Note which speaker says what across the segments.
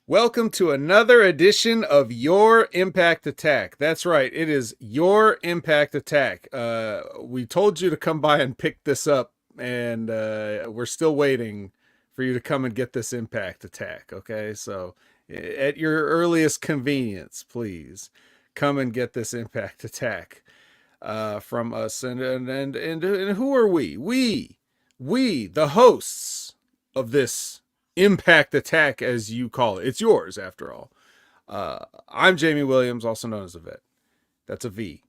Speaker 1: Welcome to another edition of Your Impact Attack. That's right, it is Your Impact Attack. We told you to come by and pick this up, and we're still waiting for you to come and get this Impact Attack. Okay, so at your earliest convenience, please come and get this Impact Attack from us. And who are we? We, the hosts of this Impact Attack, as you call it. It's yours, after all. I'm Jamie Williams, also known as the Vet. That's a V.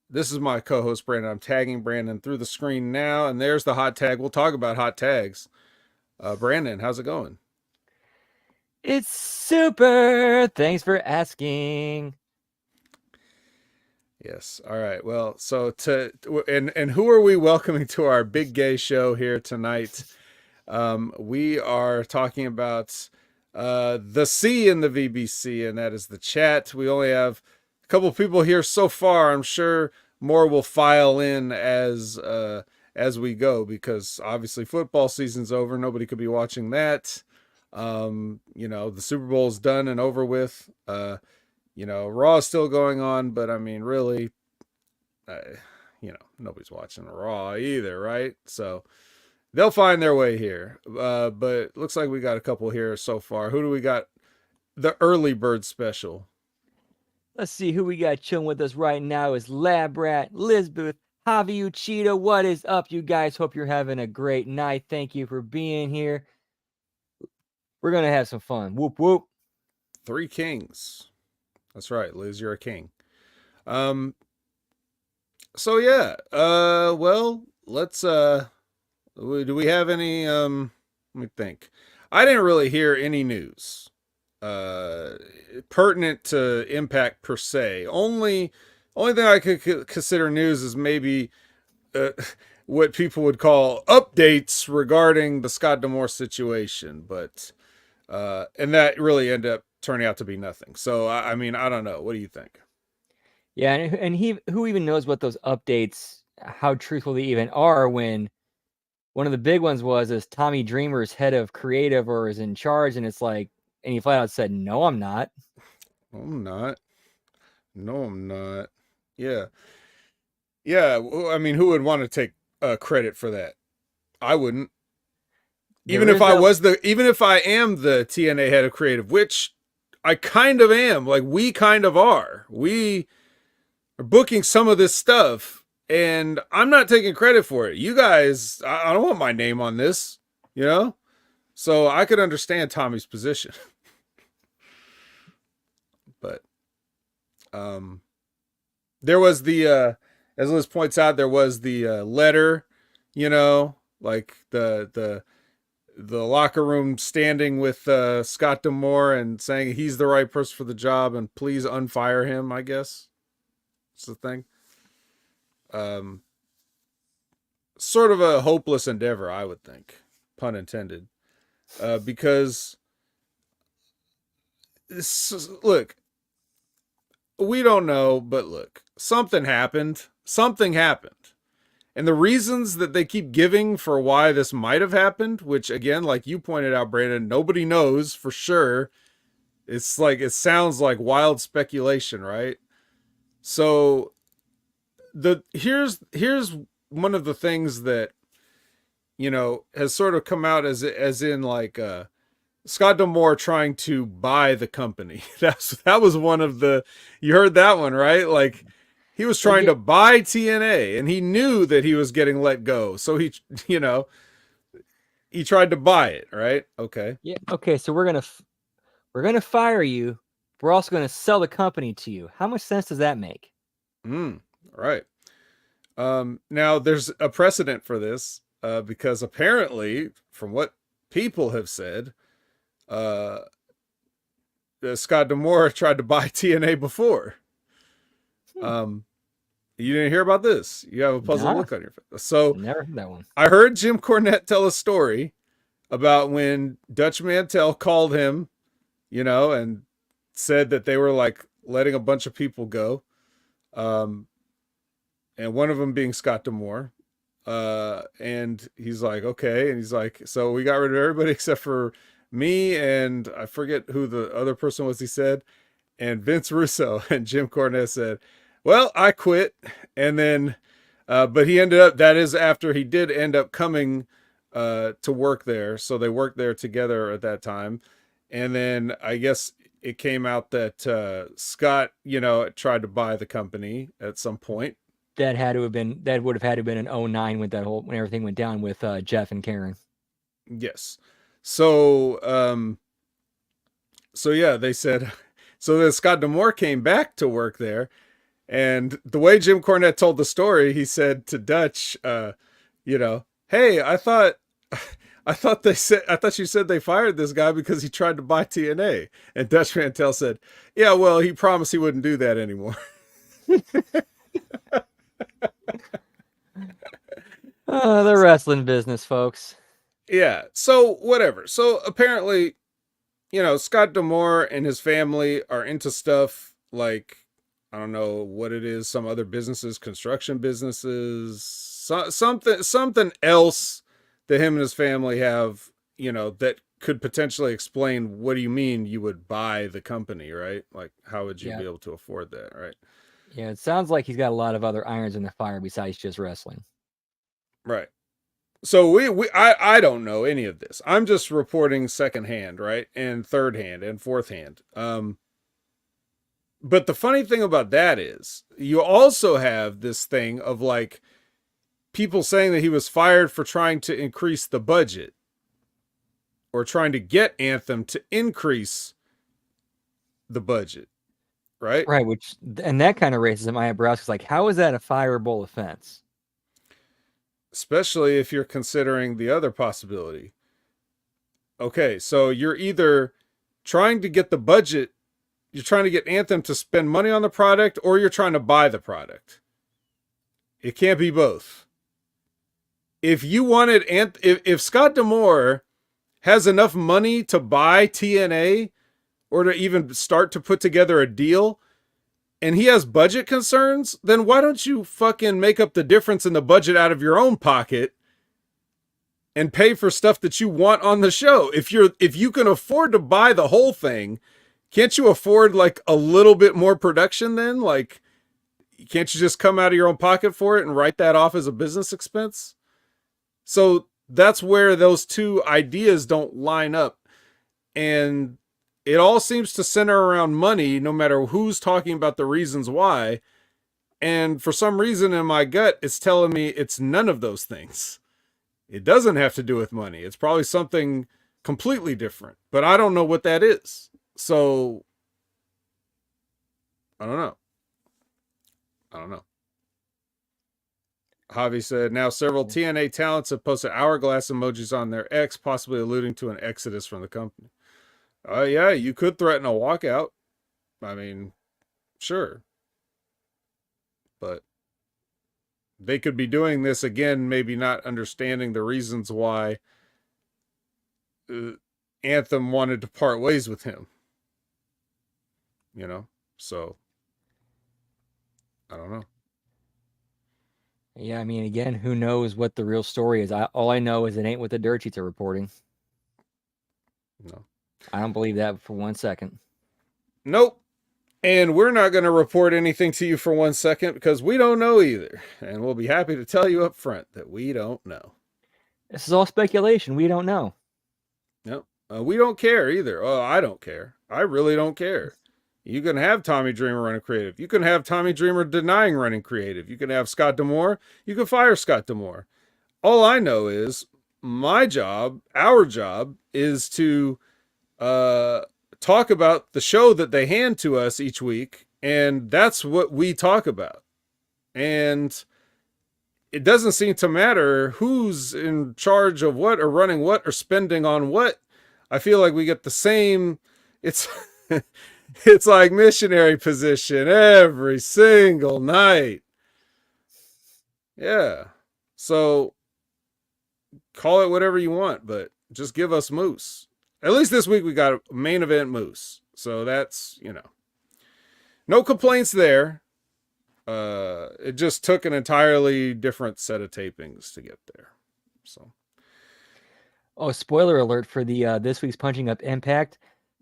Speaker 1: This is my co-host Brandon. I'm tagging Brandon through the screen now, and there's the hot tag. We'll talk about hot tags. Brandon, how's it going?
Speaker 2: It's super. Thanks for asking.
Speaker 1: Yes. All right. Well, and who are we welcoming to our big gay show here tonight? We are talking about the C in the VBC, and that is the chat. We only have a couple of people here so far. I'm sure more will file in as we go, because obviously football season's over. Nobody could be watching that. The Super Bowl's done and over with. Raw is still going on, but I mean, really, nobody's watching Raw either, right? So they'll find their way here. But it looks like we got a couple here so far. Who do we got? The early bird special.
Speaker 2: Let's see who we got chilling with us right now is Lab Rat, Lisbeth, Javi Uchida. What is up, you guys? Hope you're having a great night. Thank you for being here. We're going to have some fun. Whoop, whoop.
Speaker 1: Three kings. That's right, Liz, you're a king. So yeah, well, let's, do we have any, let me think. I didn't really hear any news, pertinent to Impact per se. Only thing I could consider news is maybe, what people would call updates regarding the Scott D'Amore situation, but, and that really ended up turning out to be nothing. So, I mean, I don't know. What do you think?
Speaker 2: Yeah, and who even knows what those updates, how truthful they even are, when one of the big ones is Tommy Dreamer's head of creative or is in charge, and it's like, and he flat out said, "No, I'm not.
Speaker 1: I'm not. No, I'm not." Yeah. Yeah. I mean, who would want to take credit for that? I wouldn't. Even if I am the TNA head of creative, which I kind of am, like we kind of are. We are booking some of this stuff, and I'm not taking credit for it. You guys, I don't want my name on this, you know? So I could understand Tommy's position. But there was the as Liz points out, there was the letter, like the locker room standing with Scott D'Amore and saying he's the right person for the job and please unfire him, I guess. That's the thing. Sort of a hopeless endeavor, I would think, pun intended, because look, we don't know, but look, something happened. And the reasons that they keep giving for why this might have happened, which again, like you pointed out, Brandon, nobody knows for sure. It's like, it sounds like wild speculation, right? So here's one of the things that has sort of come out as in like Scott D'Amore trying to buy the company. That was one of the, you heard that one, right? Like he was trying to buy TNA and he knew that he was getting let go. So he tried to buy it, right? Okay.
Speaker 2: Yeah. Okay. So we're gonna fire you. We're also gonna sell the company to you. How much sense does that make?
Speaker 1: Right. Now there's a precedent for this, because apparently, from what people have said, Scott D'Amore tried to buy TNA before. You didn't hear about this. You have a puzzled look on your face. So
Speaker 2: never heard that one.
Speaker 1: I heard Jim Cornette tell a story about when Dutch Mantel called him, and said that they were like letting a bunch of people go. And one of them being Scott D'Amore. And he's like, okay. And he's like, so we got rid of everybody except for me and I forget who the other person was, he said, and Vince Russo and Jim Cornette said, well, I quit. And then, but he ended up, that is after he did end up coming to work there. So they worked there together at that time. And then I guess it came out that Scott, tried to buy the company at some point.
Speaker 2: That would have had to have been in 09 when everything went down with Jeff and Karen.
Speaker 1: Yes. So, so yeah, they said, so then Scott D'Amore came back to work there. And the way Jim Cornette told the story, he said to Dutch, hey, I thought you said they fired this guy because he tried to buy TNA. And Dutch Mantel said, yeah, well, he promised he wouldn't do that anymore.
Speaker 2: The wrestling business, folks.
Speaker 1: Yeah. So whatever. So apparently, Scott D'Amore and his family are into stuff like, I don't know what it is, some other businesses, construction businesses, something else that him and his family have, that could potentially explain, what do you mean you would buy the company, right? Like, how would you be able to afford that, right?
Speaker 2: Yeah, it sounds like he's got a lot of other irons in the fire besides just wrestling.
Speaker 1: Right. So I don't know any of this. I'm just reporting secondhand, right? And third hand and fourth hand. But the funny thing about that is you also have this thing of like people saying that he was fired for trying to increase the budget or trying to get Anthem to increase the budget, right?
Speaker 2: Right, and that kind of raises my eyebrows because, like, how is that a fireable offense?
Speaker 1: Especially if you're considering the other possibility. Okay, so you're either trying to get the budget, you're trying to get Anthem to spend money on the product, or you're trying to buy the product. It can't be both. If you wanted if Scott D'Amore has enough money to buy TNA or to even start to put together a deal, and he has budget concerns, then why don't you fucking make up the difference in the budget out of your own pocket and pay for stuff that you want on the show? If you can afford to buy the whole thing, can't you afford like a little bit more production then? Like, can't you just come out of your own pocket for it and write that off as a business expense? So that's where those two ideas don't line up. And it all seems to center around money, no matter who's talking about the reasons why. And for some reason in my gut, it's telling me it's none of those things. It doesn't have to do with money. It's probably something completely different, but I don't know what that is. So I don't know. Javi said, now several TNA talents have posted hourglass emojis on their X, possibly alluding to an exodus from the company. Yeah, you could threaten a walkout. I mean, sure. But they could be doing this again, maybe not understanding the reasons why Anthem wanted to part ways with him. So I don't know.
Speaker 2: Yeah, I mean, again, who knows what the real story is? All I know is it ain't what the dirt sheets are reporting.
Speaker 1: No.
Speaker 2: I don't believe that for 1 second.
Speaker 1: Nope. And we're not going to report anything to you for 1 second because we don't know either. And we'll be happy to tell you up front that we don't know.
Speaker 2: This is all speculation. We don't know.
Speaker 1: Nope. We don't care either. Oh, I don't care. I really don't care. You can have Tommy Dreamer running creative. You can have Tommy Dreamer denying running creative. You can have Scott D'Amore. You can fire Scott D'Amore. All I know is my job, our job, is to talk about the show that they hand to us each week, and that's what we talk about. And it doesn't seem to matter who's in charge of what or running what or spending on what. I feel like we get the same. It's it's like missionary position every single night. Yeah. So call it whatever you want, but just give us Moose. At least this week we got a main event Moose. So that's, no complaints there. It just took an entirely different set of tapings to get there. So
Speaker 2: Oh, spoiler alert for the this week's Punching Up Impact.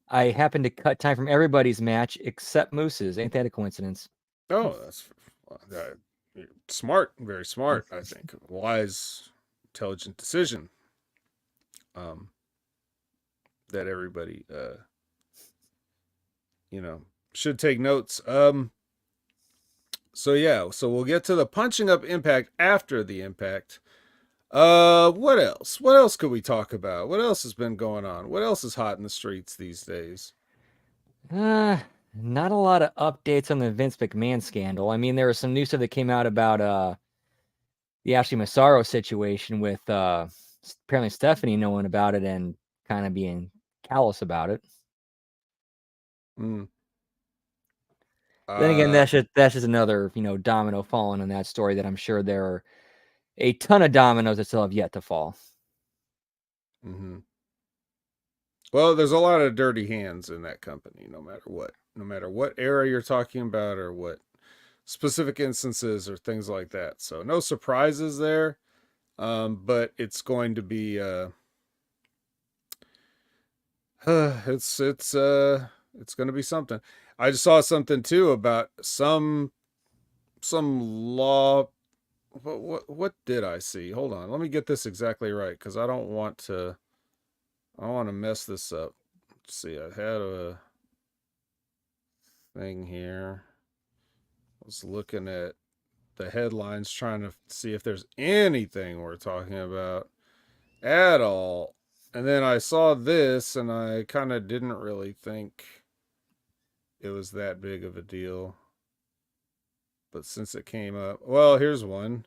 Speaker 2: I happened to cut time from everybody's match except Moose's. Ain't that a coincidence?
Speaker 1: Oh, that's smart, very smart. I think wise, intelligent decision. Um, that everybody, should take notes. So yeah, so we'll get to the Punching Up Impact after the Impact. What else? What else could we talk about? What else has been going on? What else is hot in the streets these days?
Speaker 2: Not a lot of updates on the Vince McMahon scandal. I mean, there was some new stuff that came out about the Ashley Massaro situation with apparently Stephanie knowing about it and kind of being callous about it.
Speaker 1: Mm.
Speaker 2: Then again, that's just another domino falling in that story that I'm sure there are a ton of dominoes that still have yet to fall.
Speaker 1: Mm-hmm. Well, there's a lot of dirty hands in that company, no matter what era you're talking about or what specific instances or things like that. So no surprises there, but it's going to be it's going to be something. I just saw something too about some law. What did I see? Hold on, let me get this exactly right because I don't want to mess this up. Let's see, I had a thing here. I was looking at the headlines trying to see if there's anything we're talking about at all. And then I saw this and I kind of didn't really think it was that big of a deal. But since it came up, well, here's one.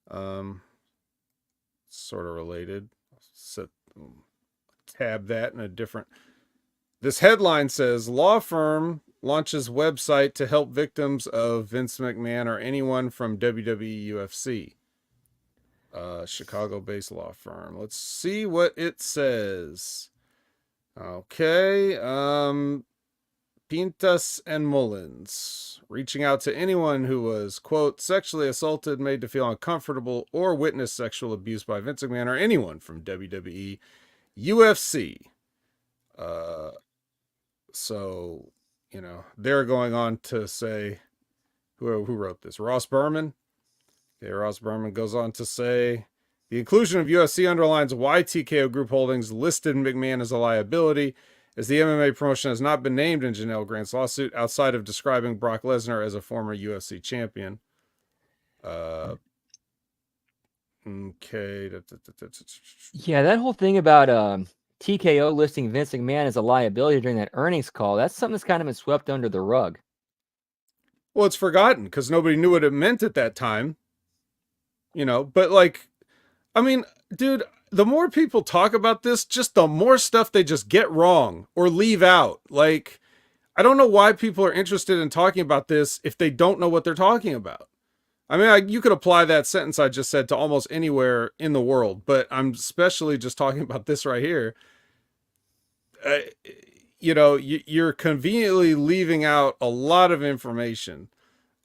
Speaker 1: Sort of related. Set tab that in a different. This headline says law firm launches website to help victims of Vince McMahon or anyone from WWE UFC. Chicago-based law firm. Let's see what it says. Okay. Pintas and Mullins, reaching out to anyone who was, quote, sexually assaulted, made to feel uncomfortable, or witnessed sexual abuse by Vince McMahon or anyone from WWE, UFC. So, they're going on to say, who wrote this? Ross Berman? Okay, Ross Berman goes on to say, the inclusion of UFC underlines why TKO Group Holdings listed McMahon as a liability, as the MMA promotion has not been named in Janelle Grant's lawsuit outside of describing Brock Lesnar as a former UFC champion. Okay.
Speaker 2: Yeah, that whole thing about TKO listing Vince McMahon as a liability during that earnings call, that's something that's kind of been swept under the rug.
Speaker 1: Well, it's forgotten because nobody knew what it meant at that time. But like, I mean, dude, the more people talk about this, just the more stuff they just get wrong or leave out. Like, I don't know why people are interested in talking about this if they don't know what they're talking about. I mean, you could apply that sentence I just said to almost anywhere in the world, but I'm especially just talking about this right here. You're conveniently leaving out a lot of information,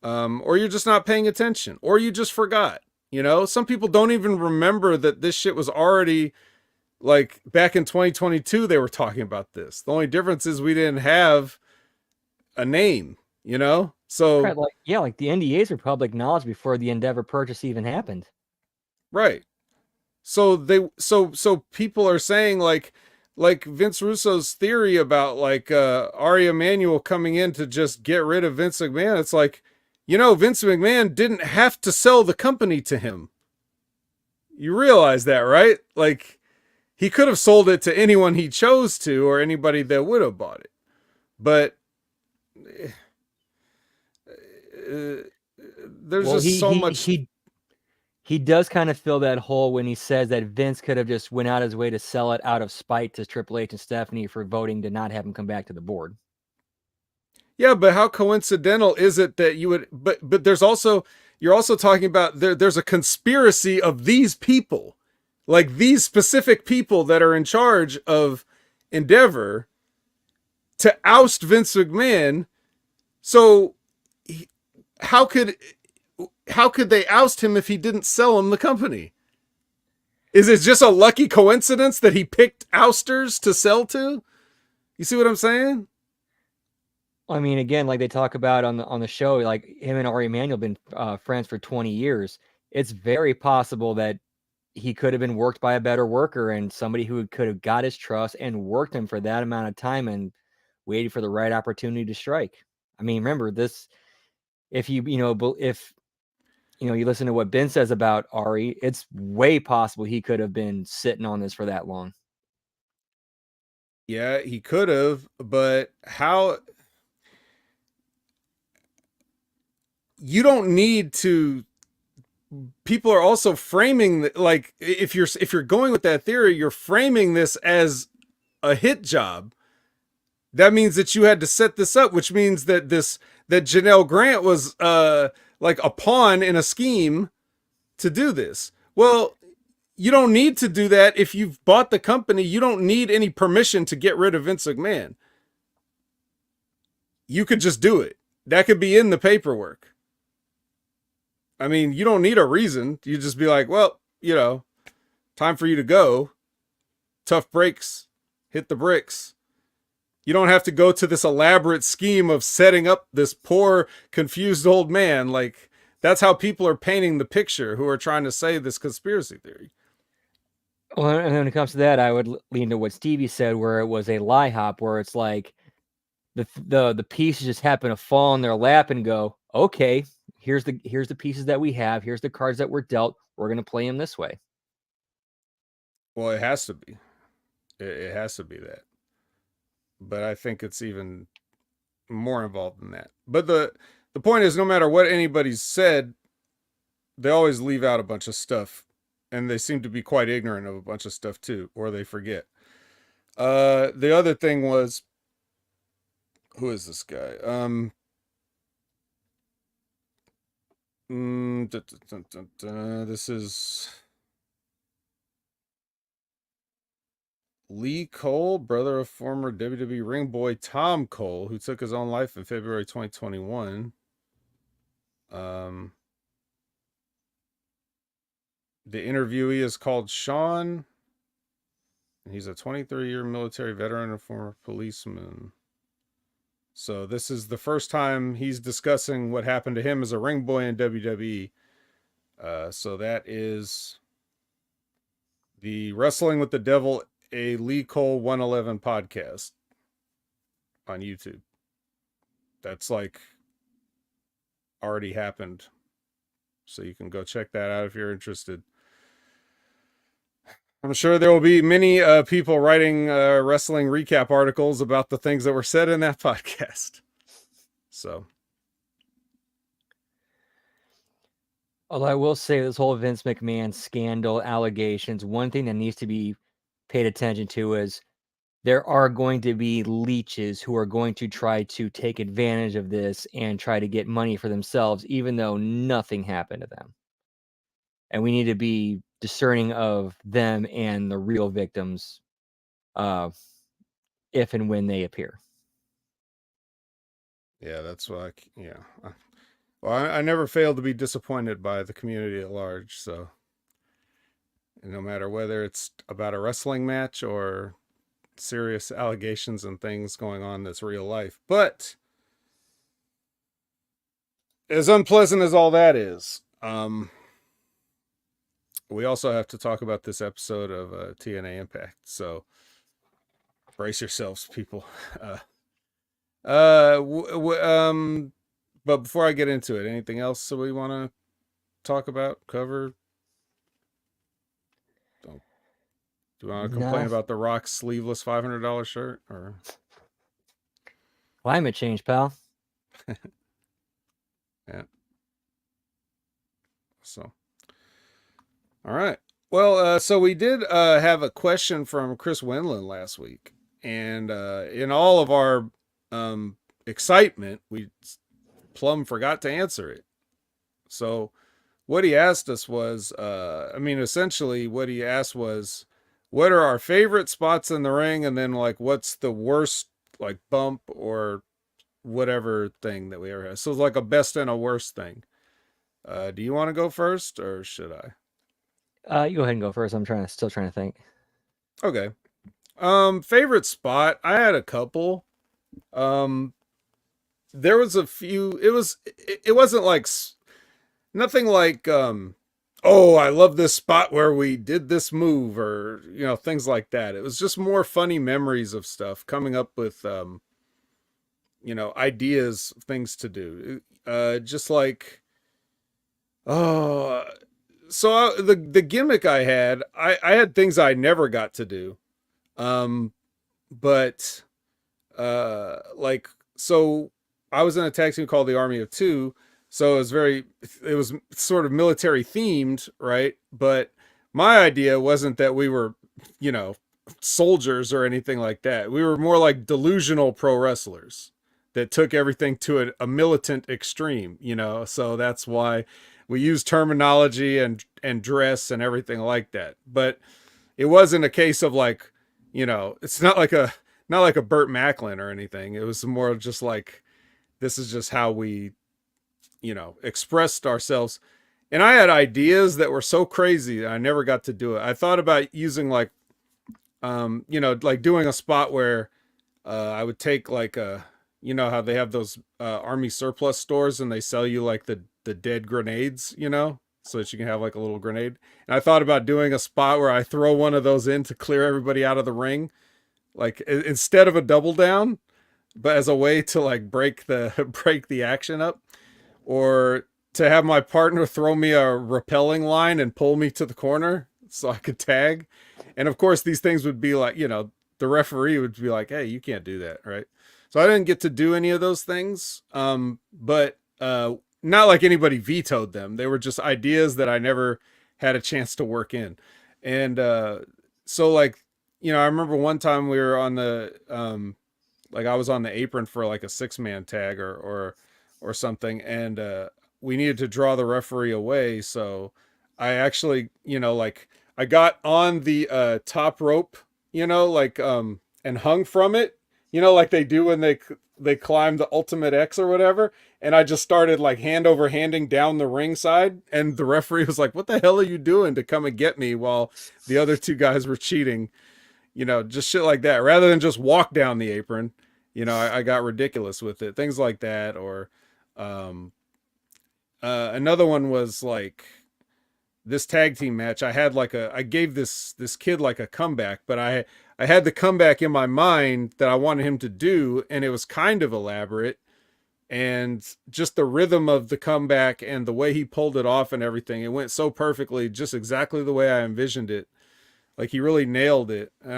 Speaker 1: or you're just not paying attention, or you just forgot. Some people don't even remember that this shit was already like back in 2022. They were talking about this. The only difference is we didn't have a name, so
Speaker 2: right, like the NDAs were public knowledge before the Endeavor purchase even happened.
Speaker 1: Right. So people are saying like Vince Russo's theory about like Ari Emanuel coming in to just get rid of Vince McMahon. It's like, Vince McMahon didn't have to sell the company to him. You realize that, right? Like, he could have sold it to anyone he chose to or anybody that would have bought it. But there's just so much.
Speaker 2: He does kind of fill that hole when he says that Vince could have just went out his way to sell it out of spite to Triple H and Stephanie for voting to not have him come back to the board.
Speaker 1: Yeah, but how coincidental is it that you would? But you're also talking about there's a conspiracy of these people, like these specific people that are in charge of Endeavor, to oust Vince McMahon. So how could they oust him if he didn't sell him the company? Is it just a lucky coincidence that he picked ousters to sell to? You see what I'm saying?
Speaker 2: I mean, again, like they talk about on the show, like him and Ari Emanuel been friends for 20 years. It's very possible that he could have been worked by a better worker and somebody who could have got his trust and worked him for that amount of time and waited for the right opportunity to strike. I mean, remember this, if you you listen to what Ben says about Ari, it's way possible he could have been sitting on this for that long.
Speaker 1: Yeah, he could have, but how? You don't need to. People are also framing, like, if you're going with that theory, you're framing this as a hit job. That means that you had to set this up, which means that Janelle Grant was like a pawn in a scheme to do this. Well, you don't need to do that if you've bought the company. You don't need any permission to get rid of Vince McMahon. You could just do it. That could be in the paperwork. I mean, you don't need a reason. You just be like, well, time for you to go. Tough breaks. Hit the bricks. You don't have to go to this elaborate scheme of setting up this poor, confused old man. Like, that's how people are painting the picture who are trying to say this conspiracy theory.
Speaker 2: Well, and when it comes to that, I would lean to what Stevie said, where it was a lie hop, where it's like the pieces just happen to fall in their lap and go, okay, here's the pieces that we have, here's the cards that were dealt, we're gonna play them this way.
Speaker 1: Well, it has to be. It has to be that. But I think it's even more involved than that. But the point is, no matter what anybody's said, they always leave out a bunch of stuff, and they seem to be quite ignorant of a bunch of stuff too, or they forget. The other thing was, who is this guy? This is Lee Cole, brother of former WWE ring boy Tom Cole, who took his own life in February 2021. The interviewee is called Sean, and he's a 23-year military veteran and former policeman. So this is the first time he's discussing what happened to him as a ring boy in WWE. So that is the Wrestling with the Devil, a Lee Cole 111 podcast on YouTube. That's like already happened. So you can go check that out if you're interested. I'm sure there will be many people writing wrestling recap articles about the things that were said in that podcast. So,
Speaker 2: although I will say this whole Vince McMahon scandal allegations, one thing that needs to be paid attention to is there are going to be leeches who are going to try to take advantage of this and try to get money for themselves, even though nothing happened to them. And we need to be discerning of them and the real victims if and when they appear.
Speaker 1: yeah, that's why. Well, I never fail to be disappointed by the community at large. So, and no matter whether it's about a wrestling match or serious allegations and things going on that's real life. But as unpleasant as all that is, we also have to talk about this episode of TNA Impact. So brace yourselves, people. But before I get into it, anything else that we want to talk about, cover? Do you want to complain about The Rock's sleeveless $500 shirt? Or
Speaker 2: climate change, pal?
Speaker 1: Yeah. So, all right. Well, so we did have a question from Chris Winland last week, and in all of our excitement, we plumb forgot to answer it. So, what he asked us was, essentially, what he asked was, what are our favorite spots in the ring, and then like, what's the worst like bump or whatever thing that we ever had. So it's like a best and a worst thing. Do you want to go first, or should I?
Speaker 2: You go ahead and go first. I'm still trying to think.
Speaker 1: Okay. Favorite spot? I had a couple. Um, there was a few. It wasn't like nothing like oh, I love this spot where we did this move or things like that. It was just more funny memories of stuff coming up with ideas, things to do. Just like oh, so the gimmick I had, I had things I never got to do. Um, but like so I was in a tag team called the Army of Two, so it was sort of military themed, right? But my idea wasn't that we were, you know, soldiers or anything like that. We were more like delusional pro wrestlers that took everything to a militant extreme, so that's why we use terminology and dress and everything like that. But it wasn't a case of like, it's not like a Burt Macklin or anything. It was more just like this is just how we, expressed ourselves. And I had ideas that were so crazy that I never got to do it. I thought about using like, like doing a spot where I would take like how they have those army surplus stores and they sell you like the dead grenades, so that you can have like a little grenade. And I thought about doing a spot where I throw one of those in to clear everybody out of the ring, like instead of a double down, but as a way to like break the break the action up, or to have my partner throw me a repelling line and pull me to the corner so I could tag. And of course these things would be like, the referee would be like, hey, you can't do that, right? So I didn't get to do any of those things. But not like anybody vetoed them. They were just ideas that I never had a chance to work in. And so like, I remember one time we were on the like I was on the apron for like a 6-man tag or something, and we needed to draw the referee away. So I actually, like I got on the top rope, like and hung from it, like they do when they climb the ultimate X or whatever. And I just started like hand over handing down the ringside, and the referee was like, "What the hell are you doing to come and get me?" While the other two guys were cheating, just shit like that. Rather than just walk down the apron, I got ridiculous with it, things like that. Or um, another one was like this tag team match. I gave this kid like a comeback, but I had the comeback in my mind that I wanted him to do, and it was kind of elaborate. And just the rhythm of the comeback and the way he pulled it off and everything, it went so perfectly, just exactly the way I envisioned it. Like he really nailed it. And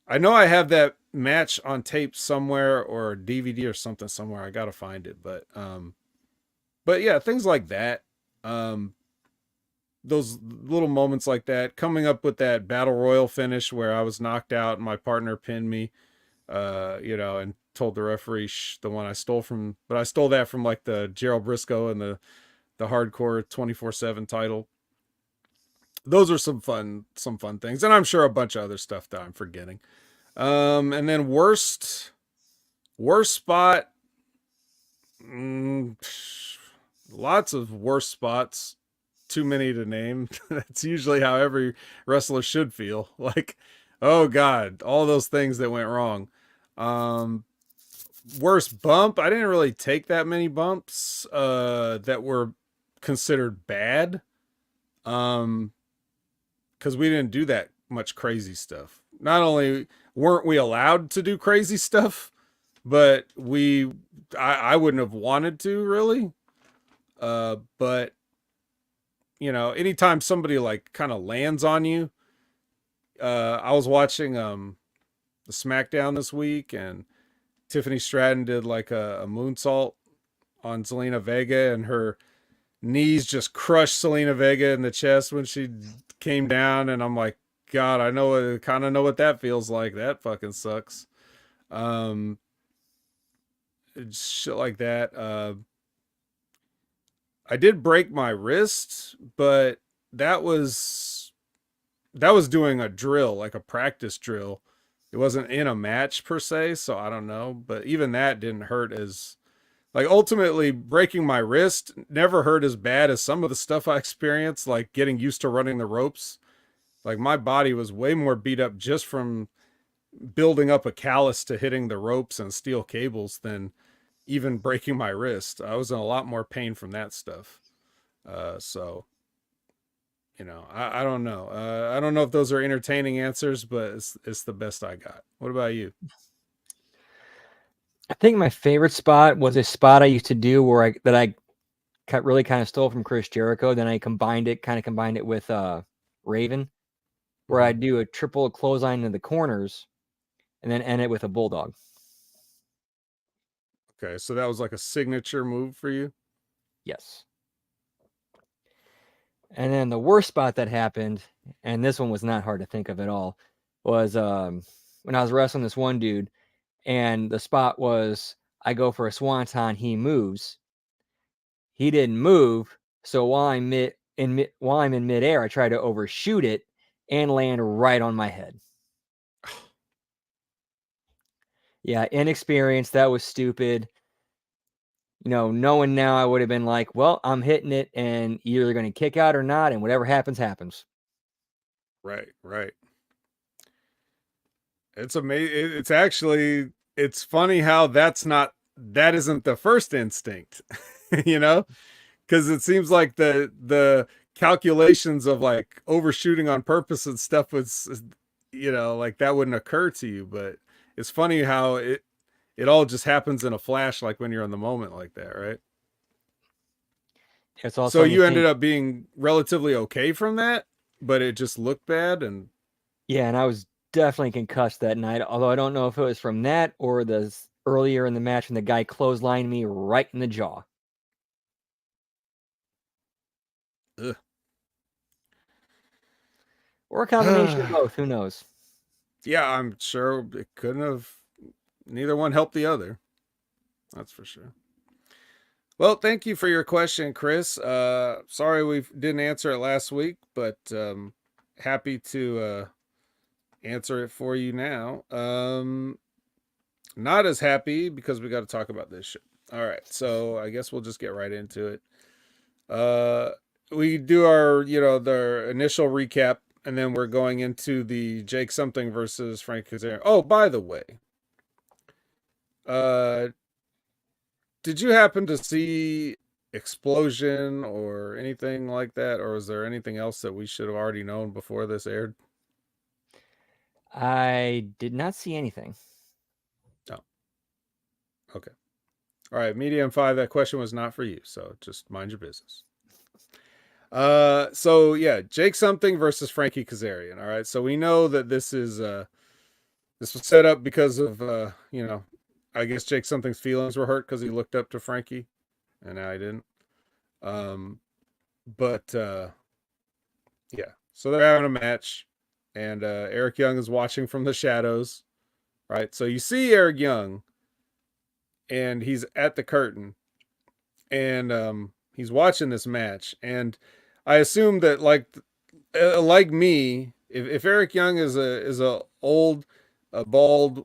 Speaker 1: I know I have that match on tape somewhere or DVD or something somewhere. I gotta find it. But yeah, things like that. Um, those little moments like that, coming up with that battle royal finish where I was knocked out and my partner pinned me, and told the referee the one I stole from, but I stole that from like the Gerald Briscoe and the hardcore 24/7 title. Those are some fun things, and I'm sure a bunch of other stuff that I'm forgetting. And then worst spot, mm, lots of worst spots, too many to name. That's usually how every wrestler should feel. Like, oh god, all those things that went wrong. Um, Worst bump, I didn't really take that many bumps that were considered bad. Um, because we didn't do that much crazy stuff. Not only weren't we allowed to do crazy stuff, but I wouldn't have wanted to really. But anytime somebody like kind of lands on you, I was watching the SmackDown this week, and Tiffany Stratton did like a moonsault on Zelina Vega, and her knees just crushed Selena Vega in the chest when she came down. And I'm like, God, I kind of know what that feels like. That fucking sucks. Um, Shit like that. I did break my wrist, but that was doing a drill, like a practice drill. It wasn't in a match per se, so I don't know. But even that didn't hurt as Like ultimately breaking my wrist never hurt as bad as some of the stuff I experienced, like getting used to running the ropes. Like my body was way more beat up just from building up a callus to hitting the ropes and steel cables than even breaking my wrist. I was in a lot more pain from that stuff. So, I don't know. I don't know if those are entertaining answers, but it's the best I got. What about you?
Speaker 2: I think my favorite spot was a spot I used to do where I really kind of stole from Chris Jericho. Then I combined it with Raven, where I do a triple clothesline in the corners and then end it with a bulldog.
Speaker 1: Okay, so that was like a signature move for you?
Speaker 2: Yes. And then the worst spot that happened, and this one was not hard to think of at all, was when I was wrestling this one dude, and the spot was I go for a swanton, he moves. He didn't move, so while I'm in midair, I try to overshoot it and land right on my head. Yeah, inexperienced. That was stupid. Knowing now, I would have been like, well, I'm hitting it, and you're going to kick out or not, and whatever happens, happens.
Speaker 1: Right, right. It's amazing. It's actually, it's funny how that isn't the first instinct, you know? Because it seems like the calculations of like overshooting on purpose and stuff was, like that wouldn't occur to you. But it's funny how it all just happens in a flash, like when you're in the moment like that, right?
Speaker 2: It's also
Speaker 1: So
Speaker 2: when you
Speaker 1: you ended
Speaker 2: think,
Speaker 1: up being relatively okay from that, but it just looked bad. And
Speaker 2: yeah, and I was definitely concussed that night, although I don't know if it was from that or earlier in the match when the guy clotheslined me right in the jaw.
Speaker 1: ugh.
Speaker 2: Or a combination of both, who knows?
Speaker 1: Yeah, I'm sure it couldn't have. Neither one helped the other. That's for sure. Well, thank you for your question, Chris. Sorry we didn't answer it last week, but happy to answer it for you now. Not as happy because we got to talk about this shit. All right, so I guess we'll just get right into it. Uh, we do our, the initial recap, and then we're going into the Jake something versus Frank Kazarian. Oh, by the way, uh, did you happen to see Explosion or anything like that, or is there anything else that we should have already known before this aired?
Speaker 2: I did not see anything.
Speaker 1: No. Okay. All right, Medium 5, that question was not for you, so just mind your business. So yeah, Jake something versus Frankie Kazarian. All right, so we know that this was set up because of I guess Jake something's feelings were hurt because he looked up to Frankie, and I didn't. Um, but yeah, so they're having a match, and Eric Young is watching from the shadows. Right, so you see Eric Young, and he's at the curtain, and he's watching this match, and I assume that like me, if Eric Young is a old, a bald,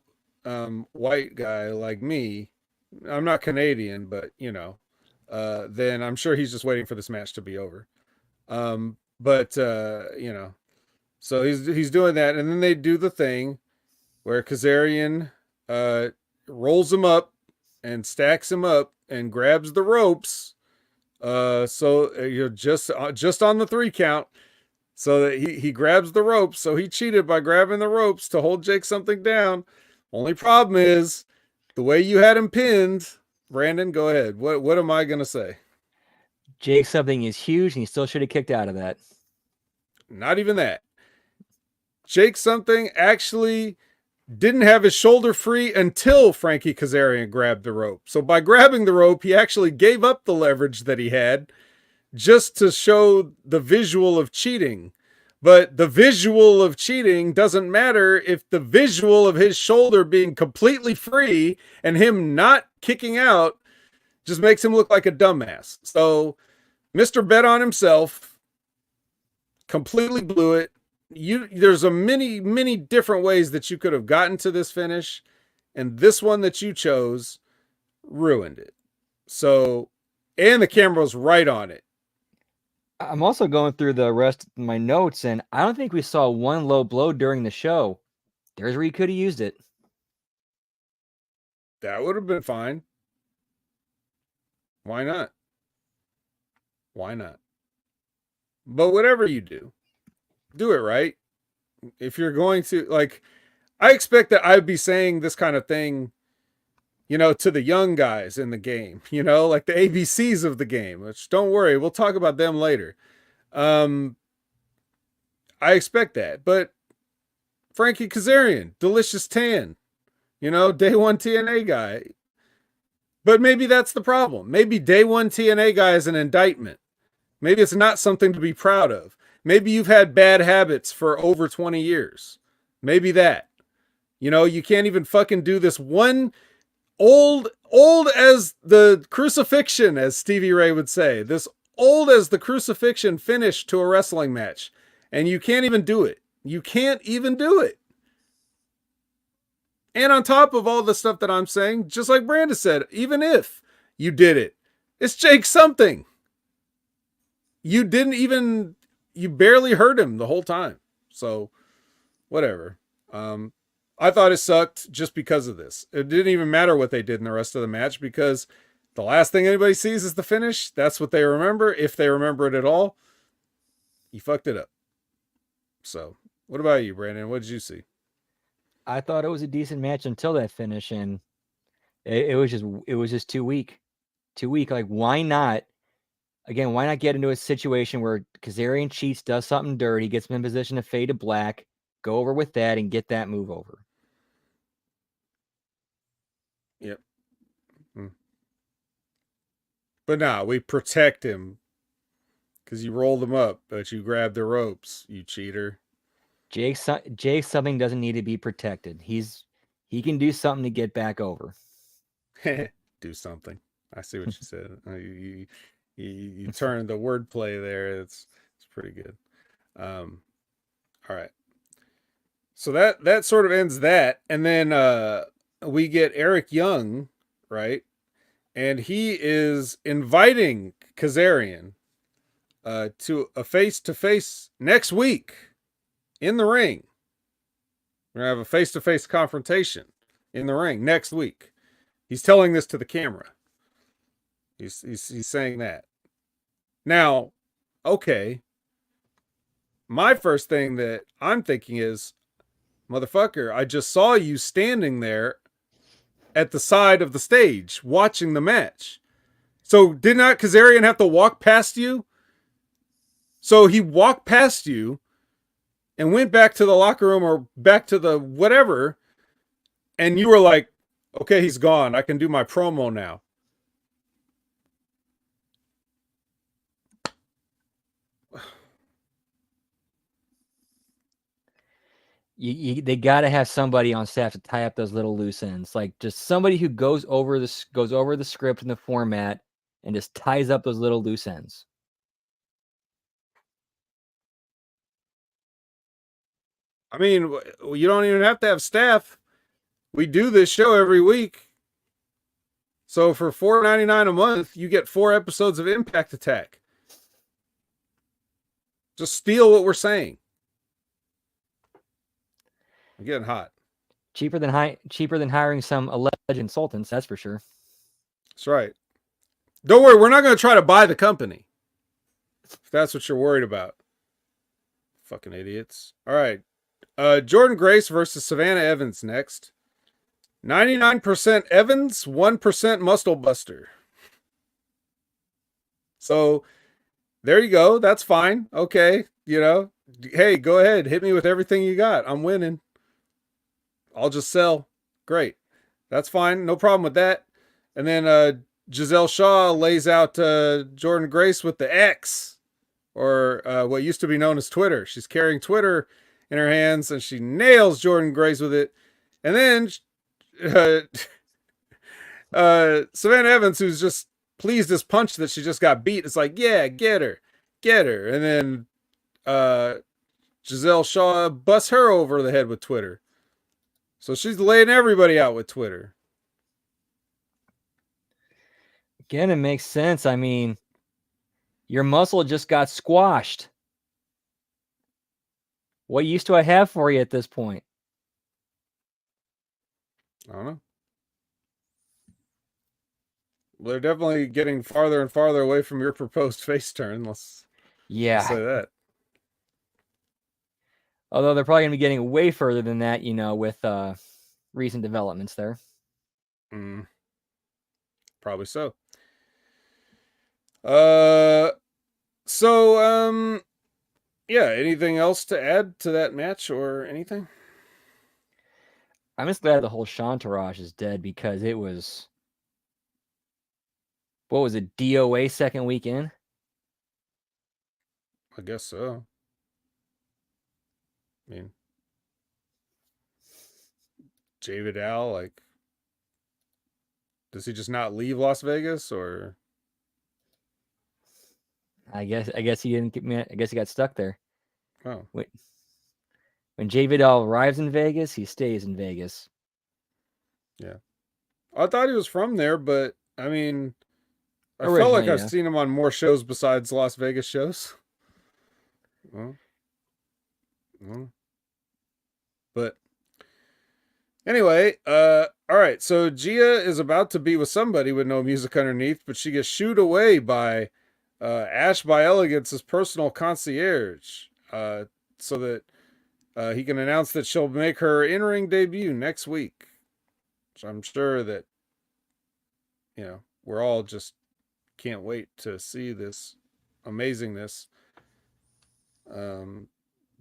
Speaker 1: white guy like me, I'm not Canadian, but then I'm sure he's just waiting for this match to be over. But so he's doing that, and then they do the thing where Kazarian uh rolls him up and stacks him up and grabs the ropes. So you're just on the 3 count. So that he grabs the ropes. So he cheated by grabbing the ropes to hold Jake something down. Only problem is the way you had him pinned. Brandon, go ahead. What am I gonna say?
Speaker 2: Jake something is huge, and he still should have kicked out of that.
Speaker 1: Not even that. Jake something actually didn't have his shoulder free until Frankie Kazarian grabbed the rope. So by grabbing the rope, he actually gave up the leverage that he had just to show the visual of cheating. But the visual of cheating doesn't matter if the visual of his shoulder being completely free and him not kicking out just makes him look like a dumbass. So Mr. Bet on himself completely blew it. There's a many different ways that you could have gotten to this finish, and this one that you chose ruined it. So, and the camera was right on it.
Speaker 2: I'm also going through the rest of my notes, and I don't think we saw one low blow during the show. There's where you could have used it.
Speaker 1: That would have been fine. Why not? Why not? But whatever you do it right. If you're going to, like, I expect that I'd be saying this kind of thing, to the young guys in the game, like the ABCs of the game, which don't worry, we'll talk about them later. I expect that. But Frankie Kazarian, delicious tan, day one TNA guy. But maybe that's the problem. Maybe day one TNA guy is an indictment. Maybe it's not something to be proud of. Maybe you've had bad habits for over 20 years. Maybe that. You can't even fucking do this one old as the crucifixion, as Stevie Ray would say. This old as the crucifixion finish to a wrestling match. And you can't even do it. You can't even do it. And on top of all the stuff that I'm saying, just like Brandon said, even if you did it, it's Jake something. You barely heard him the whole time. So, whatever. I thought it sucked just because of this. It didn't even matter what they did in the rest of the match because the last thing anybody sees is the finish. That's what they remember, if they remember it at all. You fucked it up. So, what about you, Brandon? What did you see?
Speaker 2: I thought it was a decent match until that finish, and it was just too weak. Too weak. Like, why not? Again, why not get into a situation where Kazarian cheats, does something dirty, gets him in position to fade to black, go over with that, and get that move over?
Speaker 1: Yep. But nah, we protect him because you rolled him up, but you grabbed the ropes, you cheater.
Speaker 2: Jake something doesn't need to be protected. He can do something to get back over.
Speaker 1: Do something. I see what you said. You turned the wordplay there. It's pretty good. All right. So that sort of ends that, and then we get Eric Young, right? And he is inviting Kazarian to a face-to-face next week in the ring. We're gonna have a face-to-face confrontation in the ring next week. He's telling this to the camera. He's saying that. Now, okay. My first thing that I'm thinking is, motherfucker, I just saw you standing there at the side of the stage watching the match. So did not Kazarian have to walk past you? So he walked past you and went back to the locker room or back to the whatever, and you were like, okay, he's gone. I can do my promo now.
Speaker 2: They got to have somebody on staff to tie up those little loose ends, like just somebody who goes over the script and the format and just ties up those little loose ends.
Speaker 1: I mean, you don't even have to have staff. We do this show every week. So for $4.99 a month, you get 4 episodes of Impact Attack. Just steal what we're saying. I'm getting hot.
Speaker 2: Cheaper than hiring some alleged consultants, that's for sure.
Speaker 1: That's right. Don't worry, we're not going to try to buy the company. If that's what you're worried about. Fucking idiots. All right. Jordan Grace versus Savannah Evans next. 99% Evans, 1% Muscle Buster. So there you go. That's fine. Okay. Hey, go ahead. Hit me with everything you got. I'm winning. I'll just sell. Great. That's fine. No problem with that. And then Giselle Shaw lays out Jordan Grace with the X, or what used to be known as Twitter. She's carrying Twitter in her hands, and she nails Jordan Grace with it. And then Savannah Evans, who's just pleased as punch that she just got beat, it's like, yeah, get her. And then Giselle Shaw busts her over the head with Twitter. So she's laying everybody out with Twitter.
Speaker 2: Again, it makes sense. I mean, your muscle just got squashed. What use do I have for you at this point?
Speaker 1: I don't know. They're definitely getting farther and farther away from your proposed face turn. Let's say that.
Speaker 2: Although they're probably going to be getting way further than that, with recent developments there.
Speaker 1: Probably so. Yeah, anything else to add to that match or anything?
Speaker 2: I'm just glad the whole Shantaraj is dead because it was, what was it, DOA second weekend?
Speaker 1: I guess so. I mean, Jay Vidal, like, does he just not leave Las Vegas, or?
Speaker 2: I guess he didn't get me. I guess he got stuck there.
Speaker 1: Oh,
Speaker 2: when Jay Vidal arrives in Vegas, he stays in Vegas.
Speaker 1: Yeah, I thought he was from there, but I mean, I
Speaker 2: Originally,
Speaker 1: felt like
Speaker 2: yeah.
Speaker 1: I've seen him on more shows besides Las Vegas shows. Well, but anyway, all right. So Gia is about to be with somebody with no music underneath, but she gets shooed away by Ash by Elegance's personal concierge, so that he can announce that she'll make her in-ring debut next week. So I'm sure that we're all just can't wait to see this amazingness. Do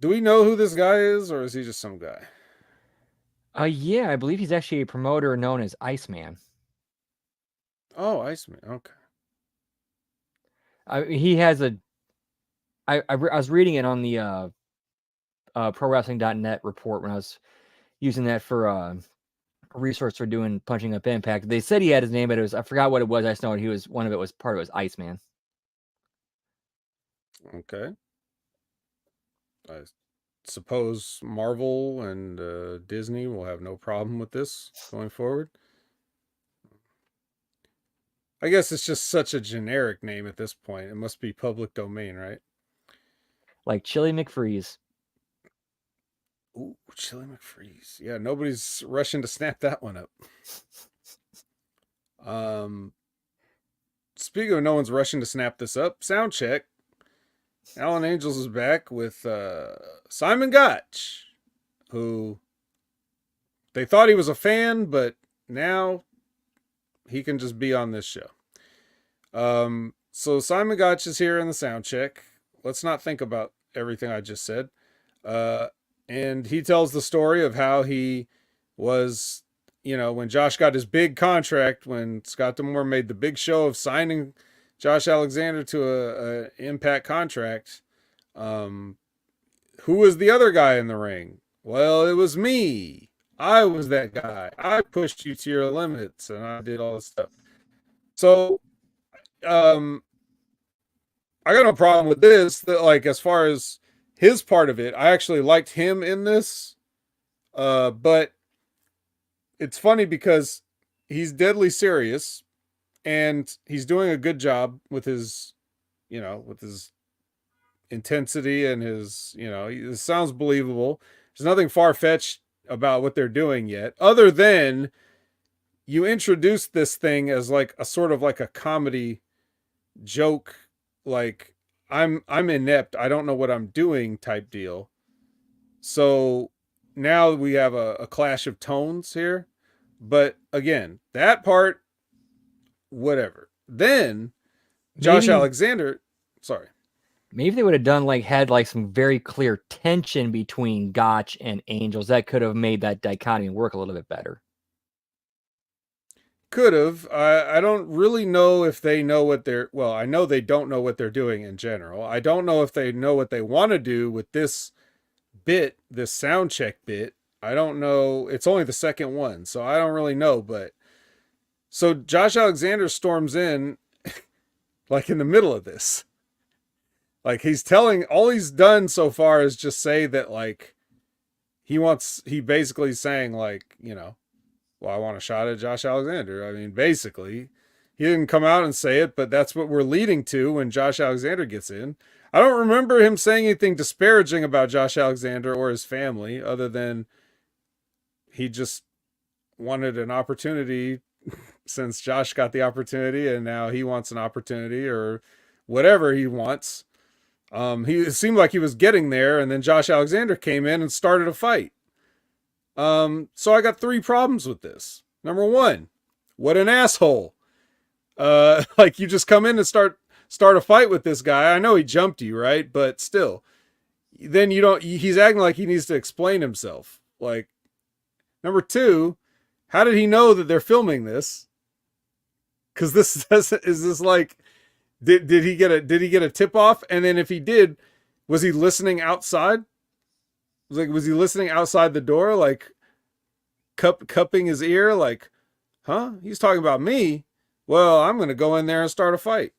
Speaker 1: we know who this guy is, or is he just some guy?
Speaker 2: Yeah, I believe he's actually a promoter known as Iceman.
Speaker 1: Oh, Iceman. Okay.
Speaker 2: He has a. I was reading it on the ProWrestling.net report when I was using that for a resource for doing Punching Up Impact. They said he had his name, but I forgot what it was. I just know he was part of it was Iceman.
Speaker 1: Okay. I suppose Marvel and Disney will have no problem with this going forward. I guess it's just such a generic name at this point. It must be public domain, right?
Speaker 2: Like Chili McFreeze.
Speaker 1: Ooh, Chili McFreeze. Yeah, nobody's rushing to snap that one up. Speaking of no one's rushing to snap this up, sound check. Alan Angels is back with Simon Gotch, who they thought he was a fan, but now he can just be on this show. So Simon Gotch is here in the sound check. Let's not think about everything I just said. And he tells the story of how he was, when Josh got his big contract, when Scott D'Amore made the big show of signing Josh Alexander to a Impact contract. Who was the other guy in the ring? Well, it was me. I was that guy. I pushed you to your limits, and I did all this stuff. So, I got no problem with this. That, like, as far as his part of it, I actually liked him in this. But it's funny because he's deadly serious, and he's doing a good job with his, with his intensity and his, it sounds believable. There's nothing far-fetched about what they're doing yet, other than you introduce this thing as like a sort of like a comedy joke, like I'm inept, I don't know what I'm doing type deal. So now we have a clash of tones here. But again, that part, whatever. Then Josh Alexander, sorry.
Speaker 2: Maybe they would have had some very clear tension between Gotch and Angels. That could have made that dichotomy work a little bit better.
Speaker 1: Could have. I don't really know if they know what I know they don't know what they're doing in general. I don't know if they know what they want to do with this bit, this sound check bit. I don't know. It's only the second one, so I don't really know. But so Josh Alexander storms in like in the middle of this. Like all he's done so far is just say that like he basically saying like, well, I want a shot at Josh Alexander. I mean, basically, He didn't come out and say it, but that's what we're leading to when Josh Alexander gets in. I don't remember him saying anything disparaging about Josh Alexander or his family, other than he just wanted an opportunity since Josh got the opportunity, and now he wants an opportunity or whatever he wants. It seemed like he was getting there, and then Josh Alexander came in and started a fight. So I got 3 problems with this. Number 1, what an asshole. Like, you just come in and start a fight with this guy. I know he jumped you, right? But still, then he's acting like he needs to explain himself. Like, number 2, how did he know that they're filming this? Because is this like, did he get a tip off? And then if he did, was he listening outside? Was he listening outside the door, like cupping his ear, like, huh? He's talking about me. Well, I'm gonna go in there and start a fight.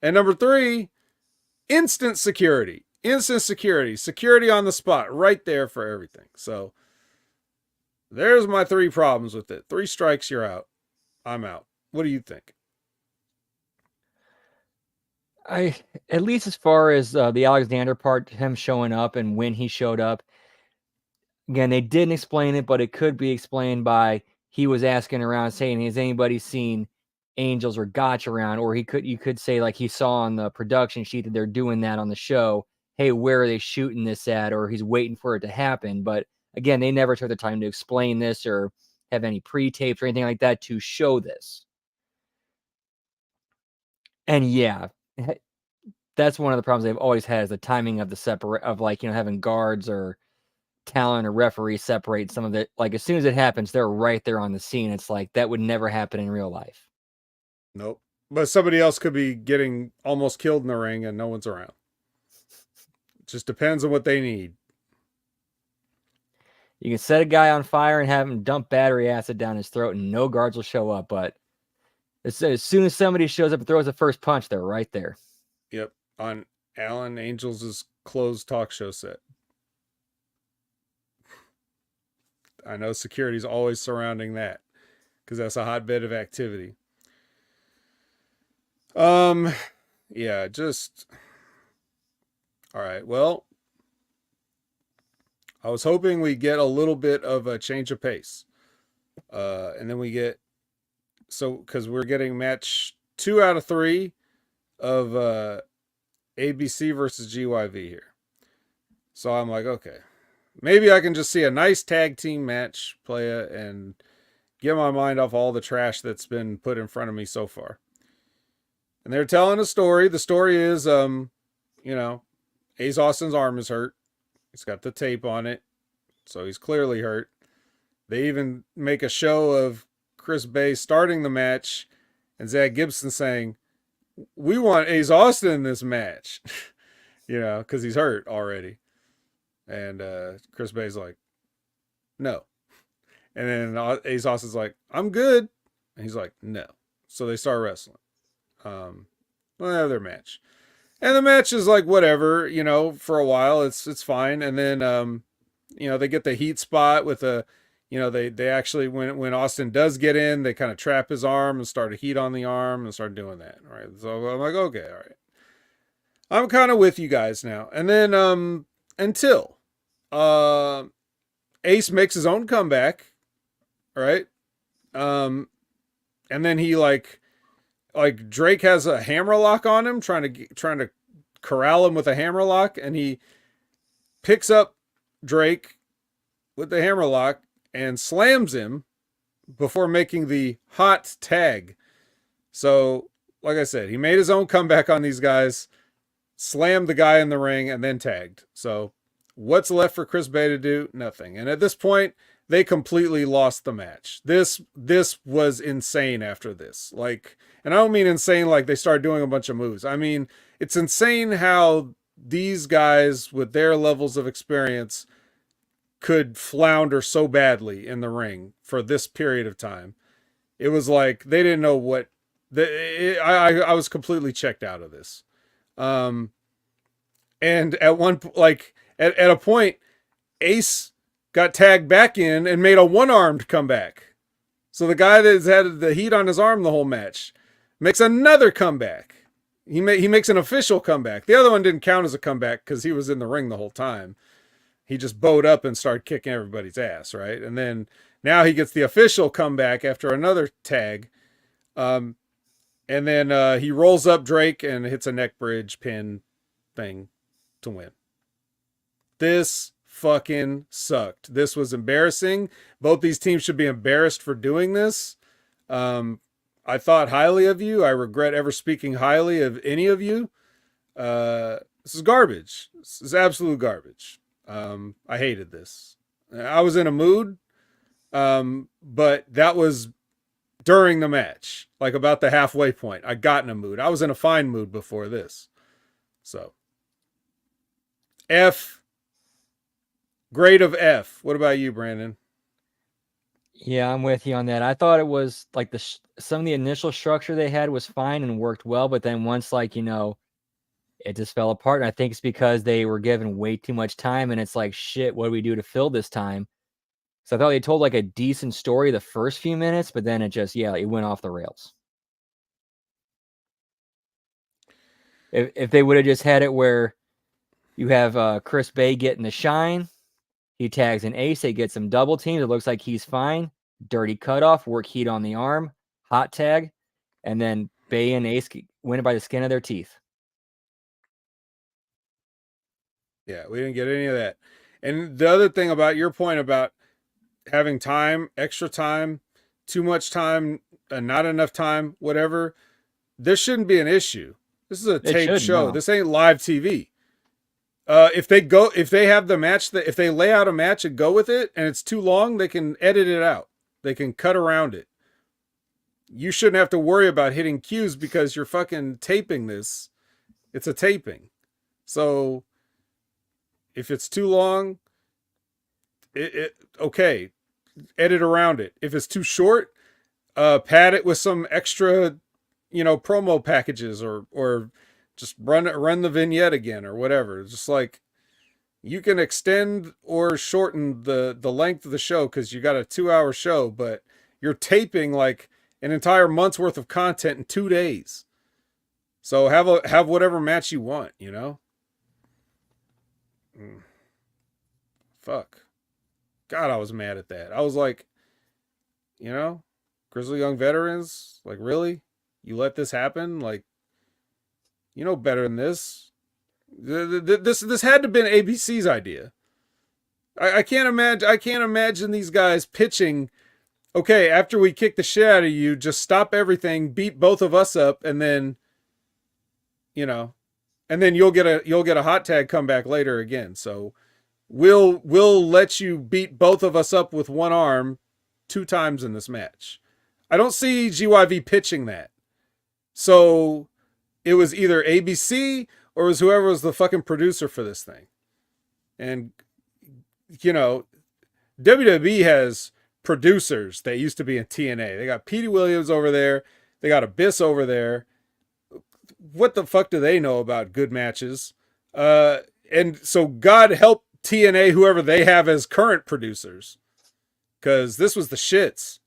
Speaker 1: And number 3, instant security, security on the spot, right there for everything. So there's my 3 problems with it. 3 strikes, you're out. I'm out. What do you think?
Speaker 2: At least as far as the Alexander part, him showing up and when he showed up, again, they didn't explain it, but it could be explained by he was asking around saying, has anybody seen Angels or Gotch around? Or you could say, like, he saw on the production sheet that they're doing that on the show. Hey, where are they shooting this at? Or he's waiting for it to happen. But again, they never took the time to explain this or have any pre-tapes or anything like that to show this. And yeah, that's one of the problems they've always had, is the timing of having guards or talent or referee separate some of it. Like, as soon as it happens, they're right there on the scene. It's like that would never happen in real life.
Speaker 1: Nope. But somebody else could be getting almost killed in the ring and no one's around. It just depends on what they need.
Speaker 2: You can set a guy on fire and have him dump battery acid down his throat and no guards will show up. But as soon as somebody shows up and throws the first punch, they're right there.
Speaker 1: Yep. On Alan Angels' closed talk show set. I know security's always surrounding that because that's a hotbed of activity. Yeah, just all right. Well, I was hoping we get a little bit of a change of pace. And then we get, because we're getting match 2 out of 3 of ABC versus GYV here. So I'm like, okay, maybe I can just see a nice tag team match, play it, and get my mind off all the trash that's been put in front of me so far. And they're telling a story. The story is, Ace Austin's arm is hurt. He's got the tape on it, so he's clearly hurt. They even make a show of Chris Bay starting the match and Zach Gibson saying, we want Ace Austin in this match, because he's hurt already. And Chris Bay's like, no. And then Ace Austin's like, I'm good. And he's like, no. So they start wrestling. They have their match. And the match is like whatever, for a while. It's fine. And then, they get the heat spot with they actually, when Austin does get in, they kind of trap his arm and start a heat on the arm and start doing that. Right. So I'm like, okay, all right. I'm kind of with you guys now. And then, until, Ace makes his own comeback. Right. And then he like Drake has a hammerlock on him, trying to corral him with a hammerlock, and he picks up Drake with the hammerlock and slams him before making the hot tag. So, like I said, he made his own comeback on these guys, slammed the guy in the ring, and then tagged. So, what's left for Chris Bay to do? Nothing. And at this point, they completely lost the match. This was insane after this. And I don't mean insane like they started doing a bunch of moves. I mean, it's insane how these guys with their levels of experience could flounder so badly in the ring for this period of time. It was like they didn't know what I was completely checked out of this. And at at a point, Ace got tagged back in and made a one-armed comeback. So the guy that's had the heat on his arm the whole match makes another comeback. He makes an official comeback. The other one didn't count as a comeback because he was in the ring the whole time. He just bowed up and started kicking everybody's ass, right? And then now he gets the official comeback after another tag. Um, and then he rolls up Drake and hits a neck bridge pin thing to win. This fucking sucked. This was embarrassing. Both these teams should be embarrassed for doing this. I thought highly of you. I regret ever speaking highly of any of you. This is garbage. This is absolute garbage. I hated this. I was in a mood, but that was during the match, like about the halfway point. I got in a mood. I was in a fine mood before this. So, F. Grade of F. What about you, Brandon?
Speaker 2: Yeah, I'm with you on that. I thought it was like some of the initial structure they had was fine and worked well, but then once it just fell apart. And I think it's because they were given way too much time, and it's like, shit, what do we do to fill this time? So I thought they told like a decent story the first few minutes, but then it went off the rails. If they would have just had it where you have Chris Bay getting the shine, he tags an ace, they get some double teams, it looks like he's fine. Dirty cutoff, work heat on the arm, hot tag, and then Bay and Ace win it by the skin of their teeth.
Speaker 1: Yeah, we didn't get any of that. And the other thing about your point about having time, extra time, too much time, not enough time, whatever, this shouldn't be an issue. This is a taped show. No. This ain't live TV. If they have the match if they lay out a match and go with it and it's too long, they can edit it out. They can cut around it. You shouldn't have to worry about hitting cues because you're fucking taping this. It's a taping. So if it's too long, okay, edit around it. If it's too short, pad it with some extra, promo packages or just run the vignette again or whatever. It's just like you can extend or shorten the length of the show because you got a 2-hour show, but you're taping like an entire month's worth of content in 2 days. So have whatever match you want, Fuck. God, I was mad at that. I was like, Grizzly Young Veterans, like, really? You let this happen? Like, you know better than this. This had to have been ABC's idea. I can't imagine these guys pitching, okay, after we kick the shit out of you, just stop everything, beat both of us up, and then, and then you'll get a hot tag comeback later again. So we'll let you beat both of us up with one arm 2 times in this match. I don't see GYV pitching that. So it was either ABC or it was whoever was the fucking producer for this thing. And, WWE has producers that used to be in TNA. They got Petey Williams over there. They got Abyss over there. What the fuck do they know about good matches? And so God help TNA, whoever they have as current producers. Because this was the shits.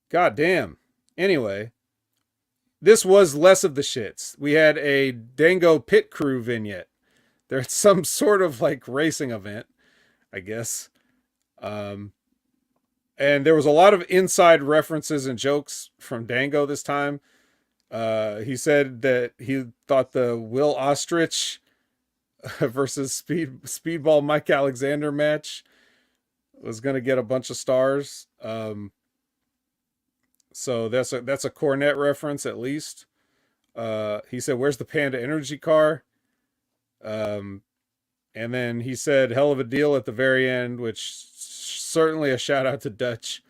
Speaker 1: God damn. Anyway, this was less of the shits. We had a Dango Pit Crew vignette. There's some sort of like racing event, I guess. And there was a lot of inside references and jokes from Dango this time. He said that he thought the Will Ostrich versus Speedball Mike Alexander match was going to get a bunch of stars. So that's a Cornette reference at least. He said, "Where's the Panda Energy car?" And then he said, "Hell of a deal" at the very end, which certainly a shout out to Dutch.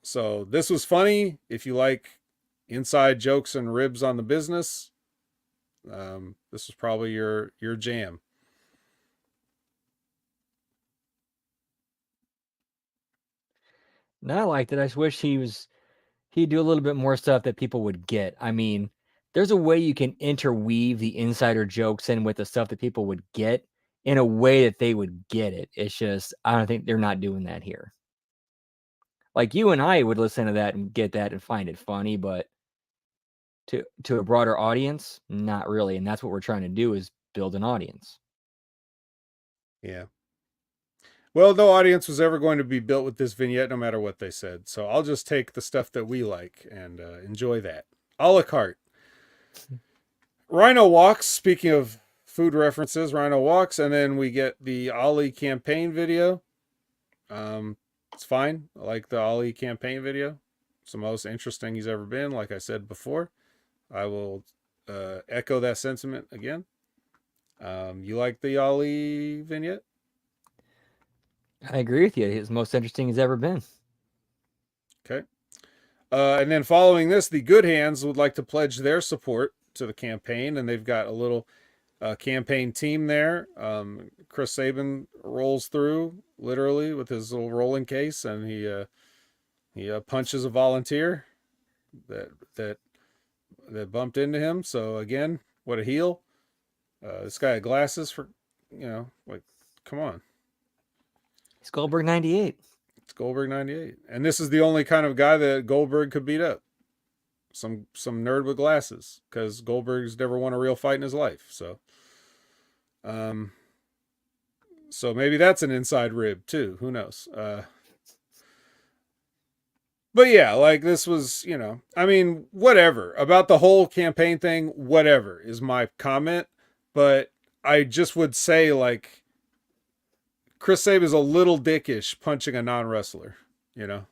Speaker 1: So this was funny. If you like inside jokes and ribs on the business, this was probably your jam.
Speaker 2: No, I liked it. I just wish he'd do a little bit more stuff that people would get. I mean, there's a way you can interweave the insider jokes in with the stuff that people would get in a way that they would get it. It's just, I don't think they're not doing that here. Like you and I would listen to that and get that and find it funny, but to a broader audience, not really. And that's what we're trying to do, is build an audience.
Speaker 1: Yeah. Well, no audience was ever going to be built with this vignette, no matter what they said. So I'll just take the stuff that we like and enjoy that. A la carte. Rhino walks. Speaking of food references, Rhino walks, and then we get the Ollie campaign video. It's fine. I like the Ollie campaign video. It's the most interesting he's ever been. Like I said before, I will echo that sentiment again. You like the Ollie vignette?
Speaker 2: I agree with you. It's the most interesting he's ever been.
Speaker 1: Okay. And then following this, the Good Hands would like to pledge their support to the campaign, and they've got a little campaign team there. Chris Sabin rolls through literally with his little rolling case, and he punches a volunteer that bumped into him. So again, what a heel! This guy had glasses for, like, come on.
Speaker 2: It's Goldberg 98.
Speaker 1: It's Goldberg 98, and this is the only kind of guy that Goldberg could beat up. Some nerd with glasses, because Goldberg's never won a real fight in his life. So maybe that's an inside rib too. Who knows? But yeah, like, this was, I mean, whatever about the whole campaign thing. Whatever is my comment, but I just would say, like, Chris Sabin is a little dickish punching a non-wrestler. That's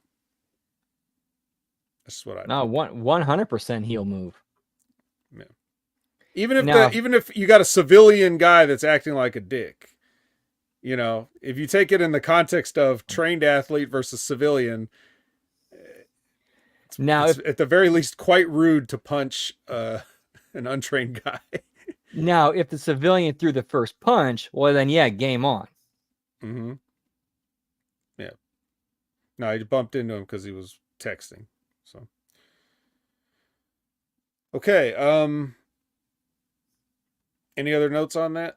Speaker 1: what I
Speaker 2: No,
Speaker 1: think.
Speaker 2: 100% heel move.
Speaker 1: Yeah. Even if you got a civilian guy that's acting like a dick, if you take it in the context of trained athlete versus civilian, it's at the very least quite rude to punch an untrained guy.
Speaker 2: Now, if the civilian threw the first punch, well, then yeah, game on.
Speaker 1: Mm-hmm. Yeah. No, I bumped into him because he was texting. So. Okay. Any other notes on that?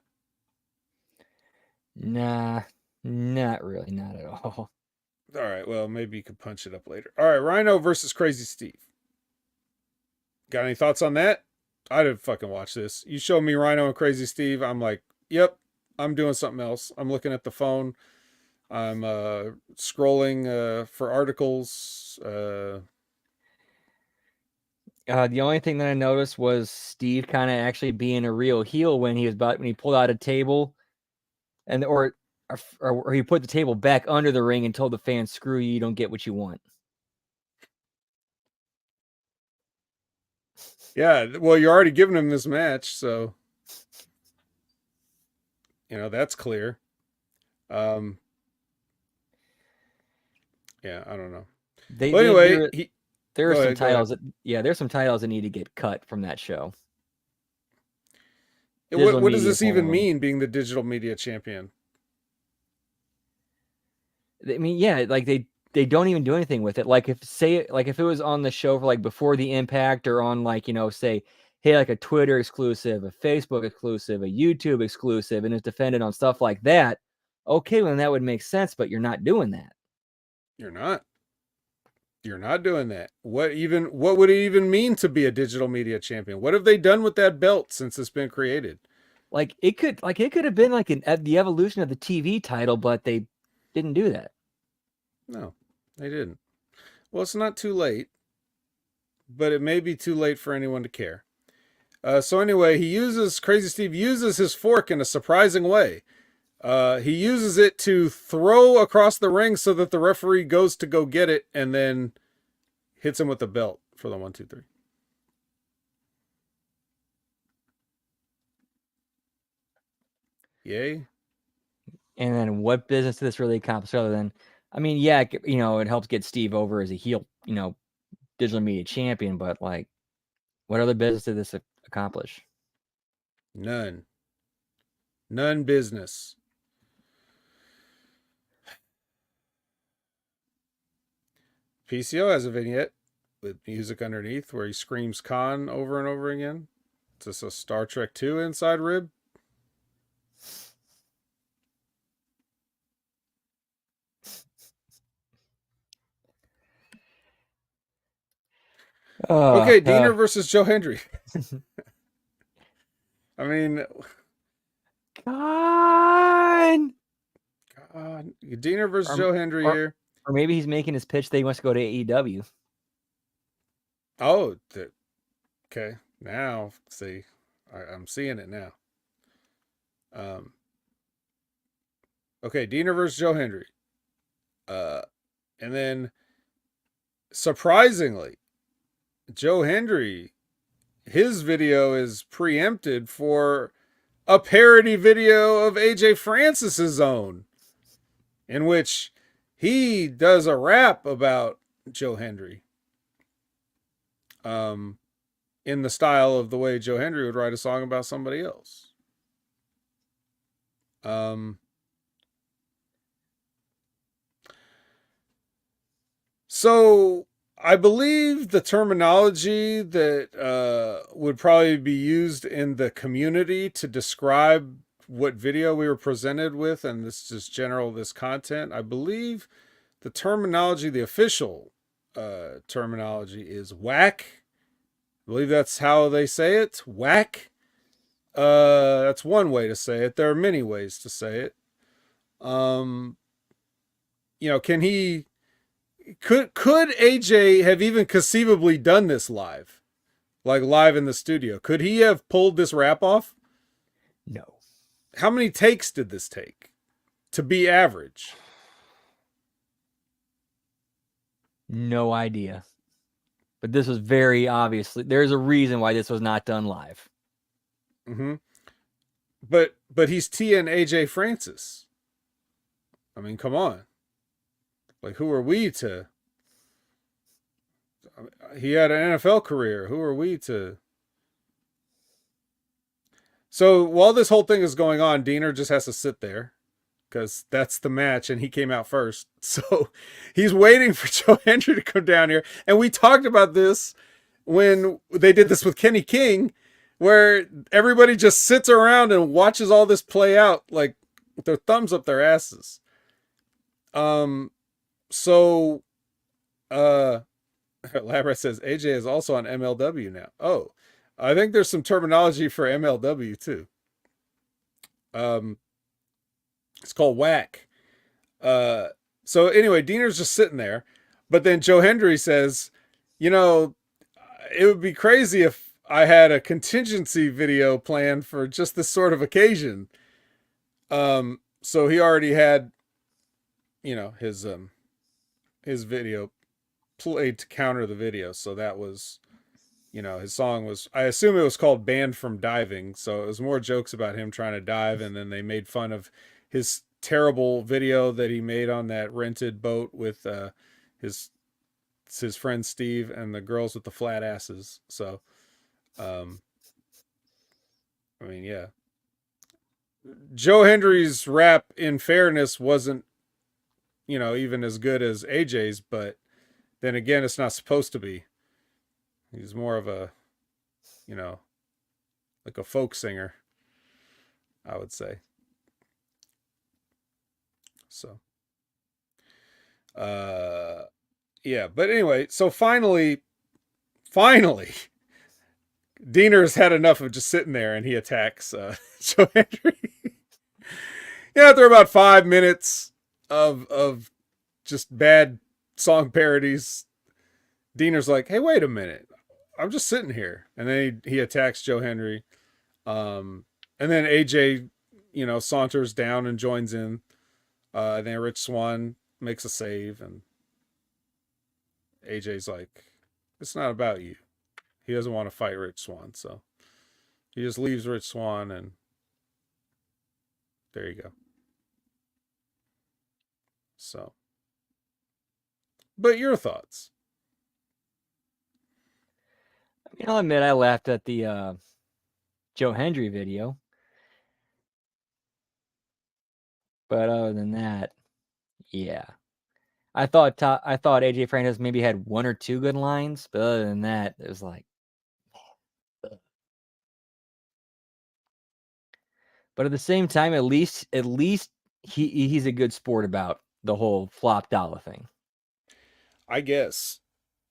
Speaker 2: Nah, not really, not at all.
Speaker 1: All right. Well, maybe you could punch it up later. All right. Rhino versus Crazy Steve. Got any thoughts on that? I didn't fucking watch this. You show me Rhino and Crazy Steve, I'm like, yep, I'm doing something else. I'm looking at the phone. I'm scrolling for articles.
Speaker 2: The only thing that I noticed was Steve kind of actually being a real heel when he pulled out a table, or he put the table back under the ring and told the fans, "Screw you, you don't get what you want."
Speaker 1: Yeah, well, you're already giving him this match, so that's clear. Yeah, I don't know. Anyway,
Speaker 2: there are some titles there's some titles that need to get cut from that show.
Speaker 1: What does this even mean, being the digital media champion?
Speaker 2: I mean, yeah, like they don't even do anything with it. Like if it was on the show for like before the Impact, or on like, say, hey, like a Twitter exclusive, a Facebook exclusive, a YouTube exclusive, and it's defended on stuff like that. Okay, well, then that would make sense, but you're not doing that.
Speaker 1: You're not doing that. What would it even mean to be a digital media champion? What have they done with that belt since it's been created?
Speaker 2: Like it could have been like the evolution of the TV title, but they didn't do that.
Speaker 1: No, they didn't. Well, it's not too late, but it may be too late for anyone to care. So anyway, Crazy Steve uses his fork in a surprising way. He uses it to throw across the ring so that the referee goes to go get it, and then hits him with the belt for the 1, 2, 3. Yay.
Speaker 2: And then what business did this really accomplish other than, I mean, yeah, it helps get Steve over as a heel, digital media champion, but like, what other business did this accomplish?
Speaker 1: None business. PCO has a vignette with music underneath where he screams Khan over and over again. Is this a Star Trek 2 inside rib? Okay, Diener versus Joe Hendry. I mean,
Speaker 2: God.
Speaker 1: Diener versus Joe Hendry
Speaker 2: or,
Speaker 1: here.
Speaker 2: Or maybe he's making his pitch that he wants to go to AEW.
Speaker 1: Oh, okay. Now, see, I'm seeing it now. Okay, Diener versus Joe Hendry. And then surprisingly, Joe Hendry, his video is preempted for a parody video of AJ Francis's own, in which he does a rap about Joe Hendry. In the style of the way Joe Hendry would write a song about somebody else. So I believe the terminology that would probably be used in the community to describe what video we were presented with and this content, I believe the terminology, the official terminology is whack. I believe that's how they say it. Whack. That's one way to say it. There are many ways to say it. Could AJ have even conceivably done this live? Like live in the studio? Could he have pulled this rap off?
Speaker 2: No.
Speaker 1: How many takes did this take to be average?
Speaker 2: No idea. But this was very obviously, there's a reason why this was not done live.
Speaker 1: Mm-hmm. But he's TNA Francis. I mean, come on. Like, who are we to? He had an NFL career. Who are we to? So while this whole thing is going on, Diener just has to sit there because that's the match and he came out first. So he's waiting for Joe Hendry to come down here. And we talked about this when they did this with Kenny King, where everybody just sits around and watches all this play out like with their thumbs up their asses. So Labrat says AJ is also on MLW now. Oh, I think there's some terminology for MLW too. It's called whack. So anyway, Diener's just sitting there, but then Joe Hendry says, you know, it would be crazy if I had a contingency video planned for just this sort of occasion. So he already had, his video played to counter the video. So that was, his song was, I assume it was called Banned from Diving. So it was more jokes about him trying to dive. And then they made fun of his terrible video that he made on that rented boat with his friend Steve and the girls with the flat asses. So, I mean, yeah. Joe Hendry's rap, in fairness, wasn't, even as good as AJ's, but then again, it's not supposed to be. He's more of a, like a folk singer, I would say. So, yeah, but anyway, so finally, Diener's had enough of just sitting there and he attacks Joe Hendry. Yeah, after about 5 minutes of just bad song parodies, Diener's like, hey, wait a minute. I'm just sitting here. And then he attacks Joe Hendry. And then AJ, saunters down and joins in. And then Rich Swann makes a save. And AJ's like, it's not about you. He doesn't want to fight Rich Swann. So he just leaves Rich Swann. And there you go. So, but your thoughts?
Speaker 2: I mean, I'll admit I laughed at the Joe Hendry video. But other than that, yeah. I thought AJ Francis maybe had one or two good lines, but other than that, it was like. But at the same time, at least he's a good sport about the whole flop dollar thing.
Speaker 1: I guess.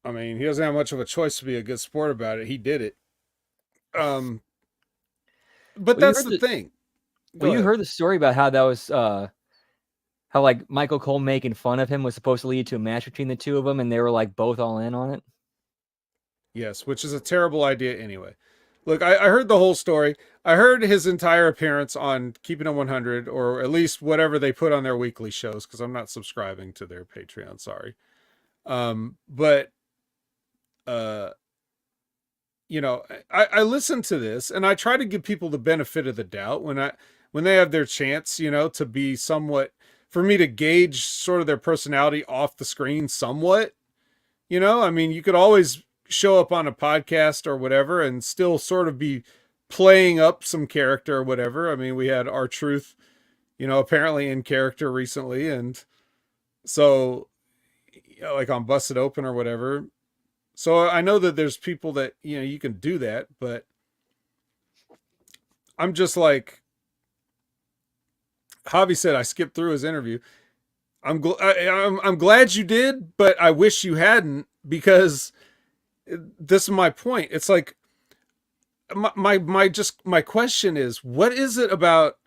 Speaker 1: I mean, he doesn't have much of a choice to be a good sport about it. He did it. But
Speaker 2: Well, you
Speaker 1: that's
Speaker 2: heard
Speaker 1: the
Speaker 2: the
Speaker 1: thing.
Speaker 2: well,
Speaker 1: Go
Speaker 2: you
Speaker 1: ahead.
Speaker 2: heard the story about how that was how like Michael Cole making fun of him was supposed to lead to a match between the two of them, and they were like both all in on it.
Speaker 1: Yes, which is a terrible idea anyway. Look, I heard the whole story. I heard his entire appearance on Keeping It 100, or at least whatever they put on their weekly shows, because I'm not subscribing to their Patreon. Sorry. But uh, you know, I listen to this and I try to give people the benefit of the doubt when they have their chance, you know, to be somewhat, for me to gauge sort of their personality off the screen somewhat. You know, I mean, you could always show up on a podcast or whatever and still sort of be playing up some character or whatever. I mean, we had our truth, you know, apparently in character recently. And so, you know, like on Busted Open or whatever. So I know that there's people that, you know, you can do that, but I'm just like, Javi said, I skipped through his interview. I'm glad you did, but I wish you hadn't, because this is my point. It's like my question is, what is it about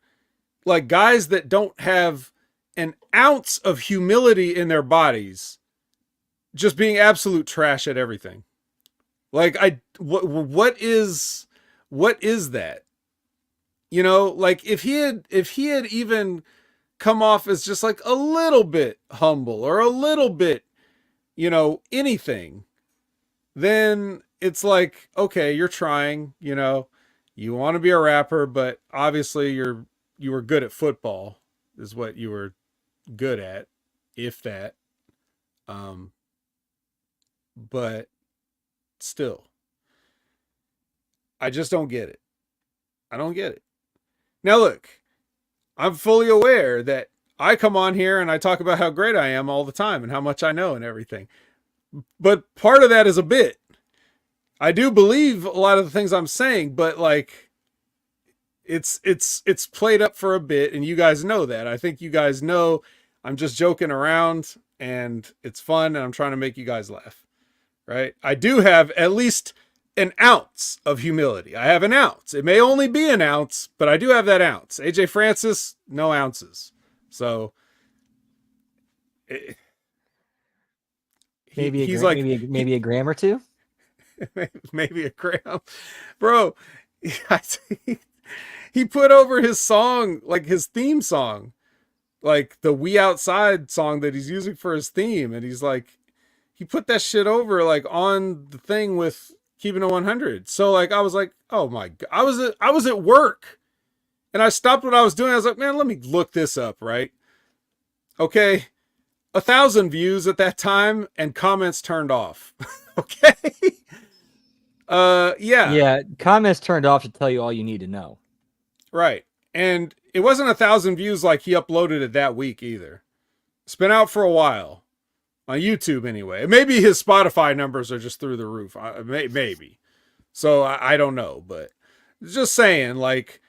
Speaker 1: like guys that don't have an ounce of humility in their bodies just being absolute trash at everything? Like what is that? You know, like if he had even come off as just like a little bit humble or a little bit, you know, anything, then it's like, okay, you're trying, you know, you want to be a rapper, but obviously you were good at football is what you were good at, if that. Um, but still, I just don't get it. I don't get it. Now look, I'm fully aware that I come on here and I talk about how great I am all the time and how much I know and everything. But part of that is a bit. I do believe a lot of the things I'm saying, but like it's played up for a bit, and you guys know that. I think you guys know I'm just joking around and it's fun and I'm trying to make you guys laugh. Right? I do have at least an ounce of humility. I have an ounce. It may only be an ounce, but I do have that ounce. AJ Francis, no ounces. So it, he's like
Speaker 2: maybe a gram or two.
Speaker 1: maybe a gram, bro. He put over his song, like his theme song, like the "We Outside" song that he's using for his theme, and he's like, he put that shit over like on the thing with Keeping It 100. So like I was like, oh my god, I was at work, and I stopped what I was doing. I was like, man, let me look this up, right? Okay, 1,000 views at that time, and comments turned off. Okay. Yeah.
Speaker 2: Yeah, comments turned off to tell you all you need to know.
Speaker 1: Right. And it wasn't 1,000 views like he uploaded it that week either. It's been out for a while on YouTube anyway. Maybe his Spotify numbers are just through the roof. Maybe. So I don't know, but just saying, like,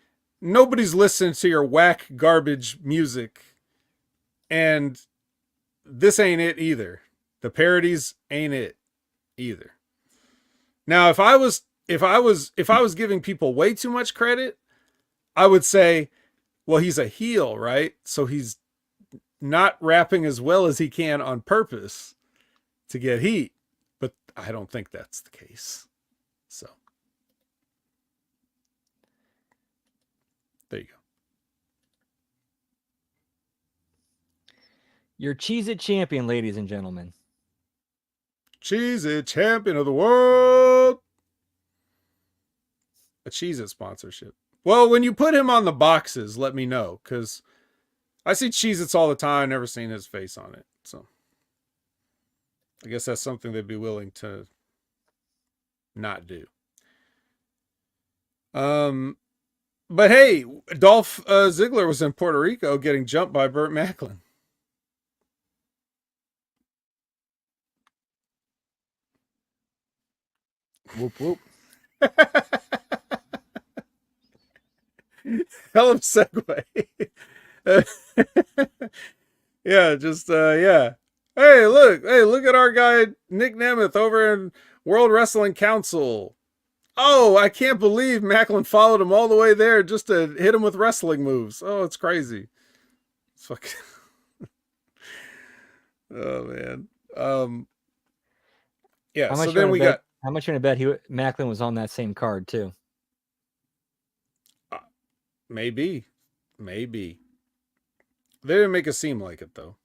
Speaker 1: nobody's listening to your whack garbage music, and this ain't it either. The parodies ain't it either. Now, if I was giving people way too much credit, I would say, well, he's a heel, right? So he's not rapping as well as he can on purpose to get heat. But I don't think that's the case. So there you go.
Speaker 2: Your Cheez-It champion, ladies and gentlemen.
Speaker 1: Cheez-It champion of the world. A Cheez-It sponsorship. Well, when you put him on the boxes, let me know, because I see Cheez-Its all the time. Never seen his face on it. So I guess that's something they'd be willing to not do. But hey, Dolph Ziggler was in Puerto Rico getting jumped by Burt Macklin.
Speaker 2: Whoop whoop.
Speaker 1: Hell of a segue. Yeah, just yeah. look at our guy Nick Nemeth over in World Wrestling Council. Oh, I can't believe Macklin followed him all the way there just to hit him with wrestling moves. Oh, it's crazy. It's fucking. Oh man. Yeah.
Speaker 2: How
Speaker 1: So
Speaker 2: much you
Speaker 1: then
Speaker 2: want
Speaker 1: we
Speaker 2: to bet?
Speaker 1: got
Speaker 2: How much you want to bet Macklin was on that same card too?
Speaker 1: maybe. They didn't make it seem like it though.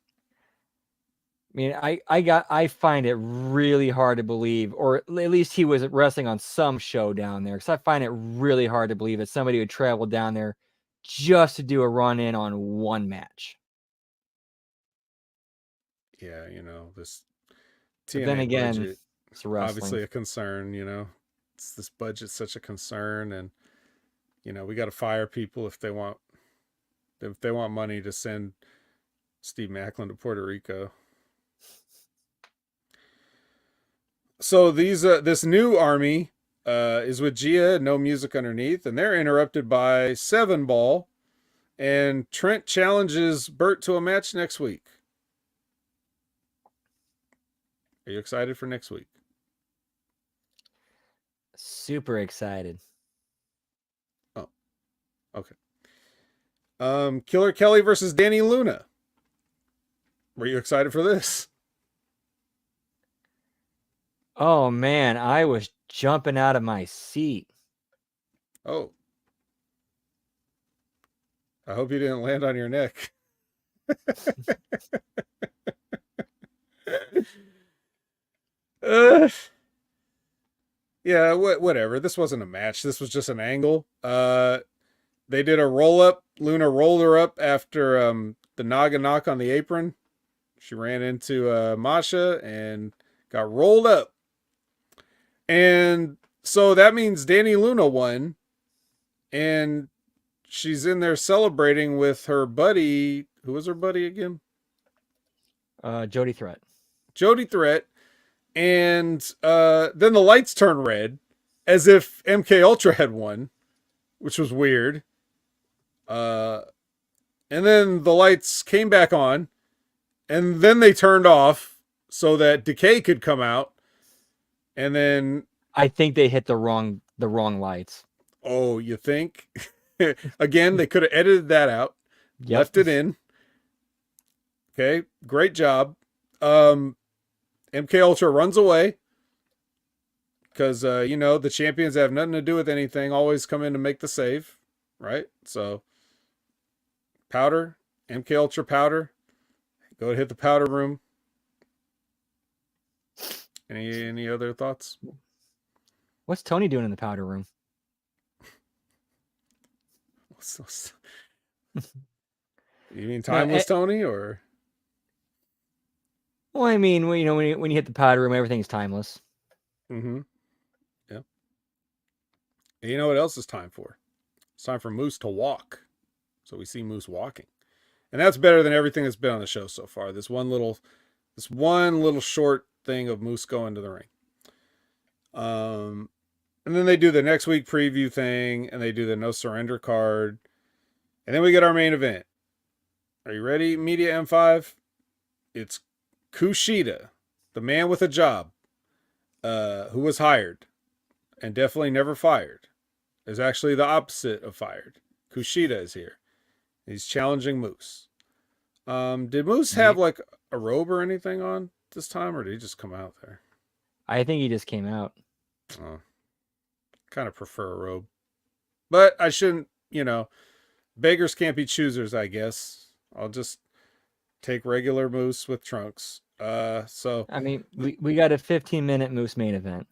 Speaker 2: I mean, I find it really hard to believe, or at least he was wrestling on some show down there, because I find it really hard to believe that somebody would travel down there just to do a run in on one match.
Speaker 1: Yeah, this
Speaker 2: But then
Speaker 1: TNA
Speaker 2: again,
Speaker 1: budget
Speaker 2: it's wrestling.
Speaker 1: obviously a concern. This budget's such a concern, and we got to fire people if they want money to send Steve Macklin to Puerto Rico. So this new army is with Gia, no music underneath, and they're interrupted by Seven Ball, and Trent challenges Bert to a match next week. Are you excited for next week?
Speaker 2: Super excited.
Speaker 1: Oh, okay. Killer Kelly versus Danny Luna. Were you excited for this?
Speaker 2: Oh man, I was jumping out of my seat.
Speaker 1: Oh. I hope you didn't land on your neck. Yeah, whatever. This wasn't a match. This was just an angle. They did a roll up. Luna rolled her up after the Naga knock on the apron. She ran into Masha and got rolled up. And so that means Danny Luna won. And she's in there celebrating with her buddy. Who was her buddy again?
Speaker 2: Jody Threat.
Speaker 1: Jody Threat. And then the lights turn red as if MK Ultra had won, which was weird. And then the lights came back on, and then they turned off so that Decay could come out. And then
Speaker 2: I think they hit the wrong lights.
Speaker 1: Oh, you think? Again, they could have edited that out, left it in. Okay, great job. MK Ultra runs away because the champions have nothing to do with anything. Always come in to make the save, right? So Powder, MK Ultra Powder, go hit the powder room. Any other thoughts?
Speaker 2: What's Tony doing in the powder room?
Speaker 1: You mean timeless Tony, or?
Speaker 2: Well, I mean, when you hit the powder room, everything's timeless.
Speaker 1: Mm-hmm. Yeah. And you know what else is time for? It's time for Moose to walk. So we see Moose walking, and that's better than everything that's been on the show so far. This one little short thing of Moose going to the ring. And then they do the next week preview thing, and they do the no surrender card. And then we get our main event. Are you ready, Media M5? It's Kushida, the man with a job, who was hired and definitely never fired. Is actually the opposite of fired. Kushida is here. He's challenging Moose. Did Moose have like a robe or anything on this time, or did he just come out there?
Speaker 2: I think he just came out.
Speaker 1: Oh. Kind of prefer a robe, but I shouldn't, beggars can't be choosers, I guess. I'll just take regular Moose with trunks. So
Speaker 2: I mean, we got a 15-minute Moose main event.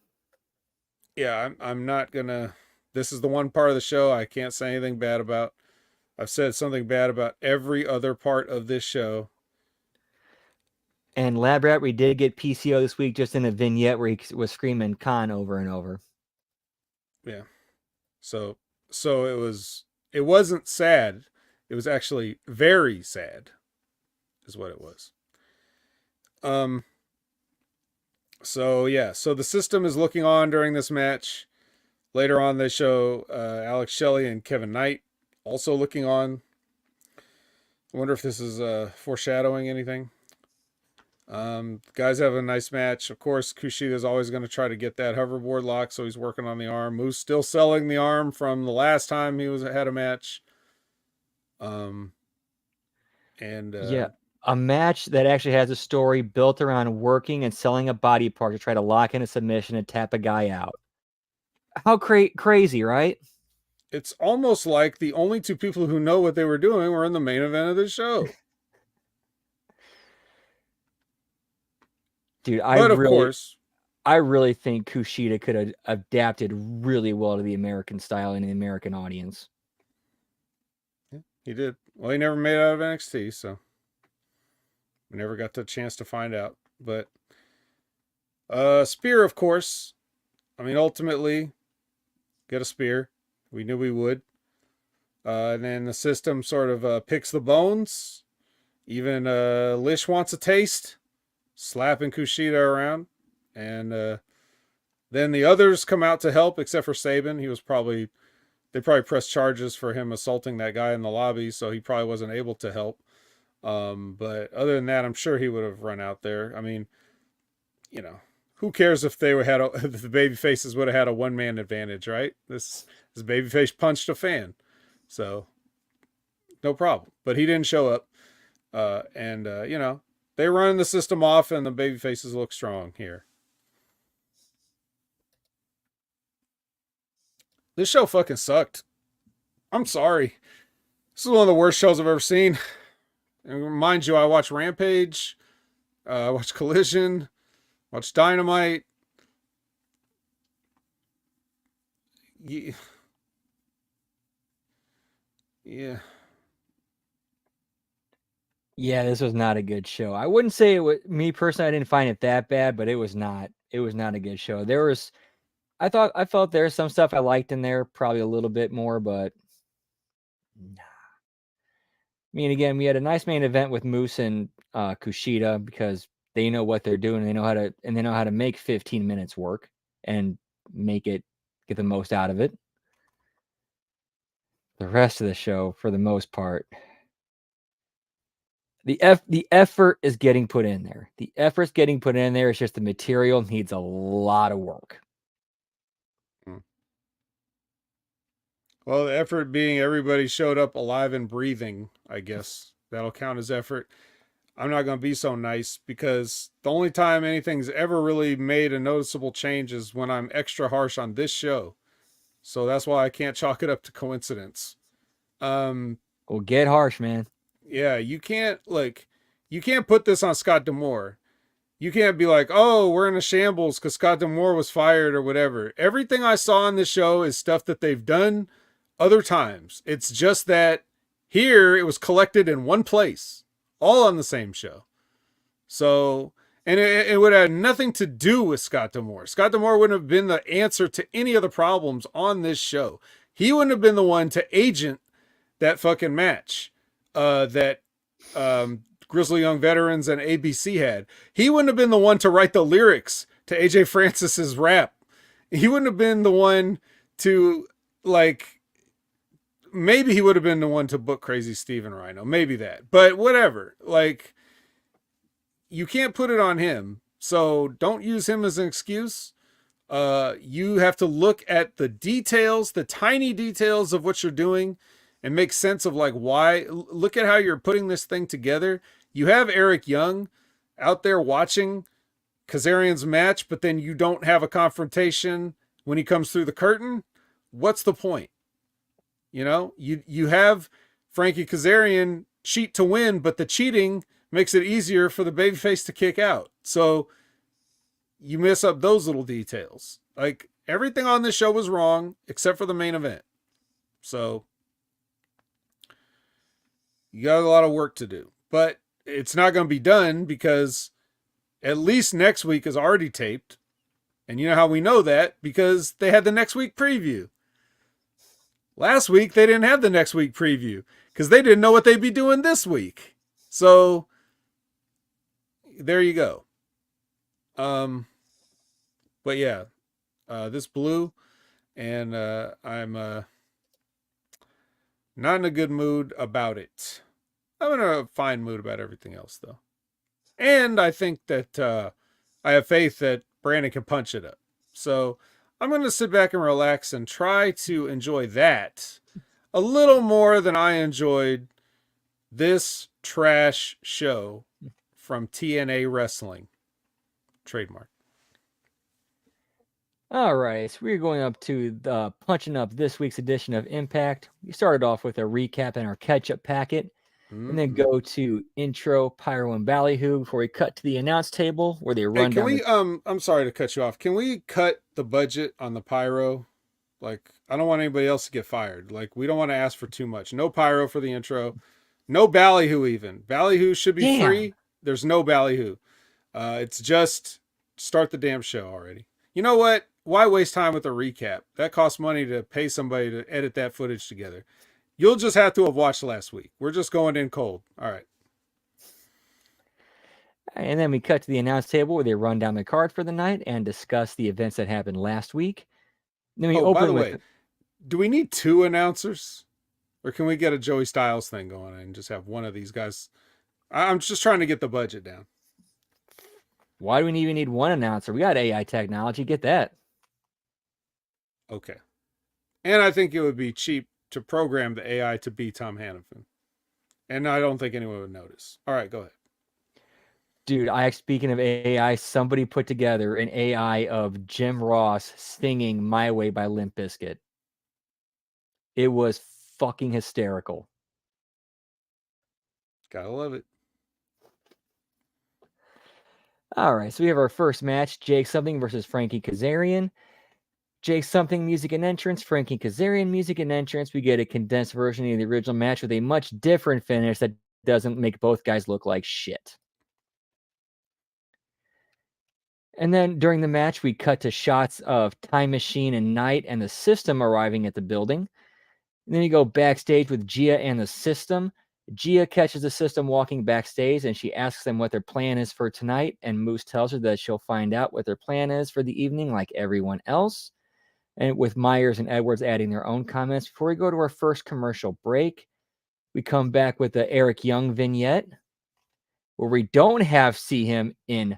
Speaker 1: Yeah, I'm not gonna. This is the one part of the show I can't say anything bad about. I've said something bad about every other part of this show.
Speaker 2: And Lab Rat, we did get PCO this week, just in a vignette where he was screaming "Khan" over and over.
Speaker 1: Yeah. So it wasn't sad. It was actually very sad, is what it was. So the system is looking on during this match. Later on, they show Alex Shelley and Kevin Knight also looking on. I wonder if this is foreshadowing anything. Guys have a nice match. Of course, Kushida is always going to try to get that hoverboard lock, so he's working on the arm. Moose still selling the arm from the last time he was had a match. Um, and
Speaker 2: Yeah, a match that actually has a story built around working and selling a body part to try to lock in a submission and tap a guy out. How crazy, right?
Speaker 1: it's almost like the only two people who know what they were doing were in the main event of the show.
Speaker 2: Dude,
Speaker 1: But of course,
Speaker 2: I really think Kushida could have adapted really well to the American style and the American audience.
Speaker 1: he did. Well, he never made it out of NXT, so we never got the chance to find out. But spear, of course. I mean, ultimately, get a spear. We knew we would. And then the system sort of picks the bones. Even Lish wants a taste, slapping Kushida around. And then the others come out to help, except for Sabin. They probably pressed charges for him assaulting that guy in the lobby, so he probably wasn't able to help. But other than that, I'm sure he would have run out there. I mean, who cares if if the baby faces would have had a one man advantage, right? This babyface punched a fan, so no problem. But he didn't show up, and they run the system off, and the baby faces look strong here. This show fucking sucked. I'm sorry. This is one of the worst shows I've ever seen. And mind you, I watch Rampage, I watch Collision, watch Dynamite. Yeah. Yeah.
Speaker 2: Yeah, this was not a good show. I wouldn't say it was me personally. I didn't find it that bad, but it was not. It was not a good show. I felt there was some stuff I liked in there, probably a little bit more, but nah. I mean, again, we had a nice main event with Moose and Kushida because they know what they're doing. They know how to make 15 minutes work and get the most out of it. The rest of the show, for the most part, the effort is getting put in there. The effort's getting put in there. It's just the material needs a lot of work.
Speaker 1: Well, the effort being everybody showed up alive and breathing, I guess. That'll count as effort. I'm not going to be so nice because the only time anything's ever really made a noticeable change is when I'm extra harsh on this show. So that's why I can't chalk it up to coincidence.
Speaker 2: Well, get harsh, man.
Speaker 1: Yeah, you can't put this on Scott D'Amore. You can't be like, oh, we're in a shambles because Scott D'Amore was fired or whatever. Everything I saw on this show is stuff that they've done other times. It's just that here it was collected in one place, all on the same show. So, and it would have nothing to do with Scott D'Amore. Scott D'Amore wouldn't have been the answer to any of the problems on this show. He wouldn't have been the one to agent that fucking match that Grizzly Young Veterans and ABC had. He wouldn't have been the one to write the lyrics to AJ Francis's rap. He wouldn't have been the one to maybe he would have been the one to book Crazy Steve and Rhino. Maybe that. But whatever. You can't put it on him. So don't use him as an excuse. You have to look at the details, the tiny details of what you're doing and make sense of why. Look at how you're putting this thing together. You have Eric Young out there watching Kazarian's match, but then you don't have a confrontation when he comes through the curtain. What's the point? You have Frankie Kazarian cheat to win, but the cheating makes it easier for the babyface to kick out. So you miss up those little details. Everything on this show was wrong except for the main event. So you got a lot of work to do, but it's not going to be done because at least next week is already taped. And you know how we know that? Because they had the next week preview. Last week, they didn't have the next week preview because they didn't know what they'd be doing this week. So there you go. But yeah, this blew, and I'm not in a good mood about it. I'm in a fine mood about everything else, though. And I think that I have faith that Brandon can punch it up. So I'm going to sit back and relax and try to enjoy that a little more than I enjoyed this trash show from TNA Wrestling. Trademark.
Speaker 2: All right, so we're going up to the punching up this week's edition of Impact. We started off with a recap and our catch-up packet, and then go to intro, pyro, and ballyhoo before we cut to the announce table where they
Speaker 1: Hey,
Speaker 2: run
Speaker 1: can
Speaker 2: down.
Speaker 1: we? I'm sorry to cut you off. Can we cut the budget on the pyro? Like, I don't want anybody else to get fired. Like, we don't want to ask for too much. No pyro for the intro. No ballyhoo even. Ballyhoo should be free. There's no ballyhoo. It's just start the damn show already. You know what? Why waste time with a recap? That costs money to pay somebody to edit that footage together. You'll just have to have watched last week. We're just going in cold. All right.
Speaker 2: And then we cut to the announce table where they run down the card for the night and discuss the events that happened last week. Then we
Speaker 1: Oh, by
Speaker 2: open
Speaker 1: the
Speaker 2: with
Speaker 1: way, do we need two announcers? Or can we get a Joey Styles thing going and just have one of these guys? I'm just trying to get the budget down.
Speaker 2: Why do we even need one announcer? We got AI technology. Get that.
Speaker 1: Okay. And I think it would be cheap to program the AI to be Tom Hannafin. And I don't think anyone would notice. All right, go ahead.
Speaker 2: Dude, speaking of AI, somebody put together an AI of Jim Ross singing My Way by Limp Bizkit. It was fucking hysterical.
Speaker 1: Gotta love it.
Speaker 2: All right, so we have our first match, Jake Something versus Frankie Kazarian. Jake Something music and entrance, Frankie Kazarian music and entrance. We get a condensed version of the original match with a much different finish that doesn't make both guys look like shit. And then during the match, we cut to shots of Time Machine and Knight and the System arriving at the building. And then you go backstage with Gia and the System. Gia catches the System walking backstage and she asks them what their plan is for tonight. And Moose tells her that she'll find out what their plan is for the evening like everyone else. And with Myers and Edwards adding their own comments. Before we go to our first commercial break, we come back with the Eric Young vignette where we don't see him in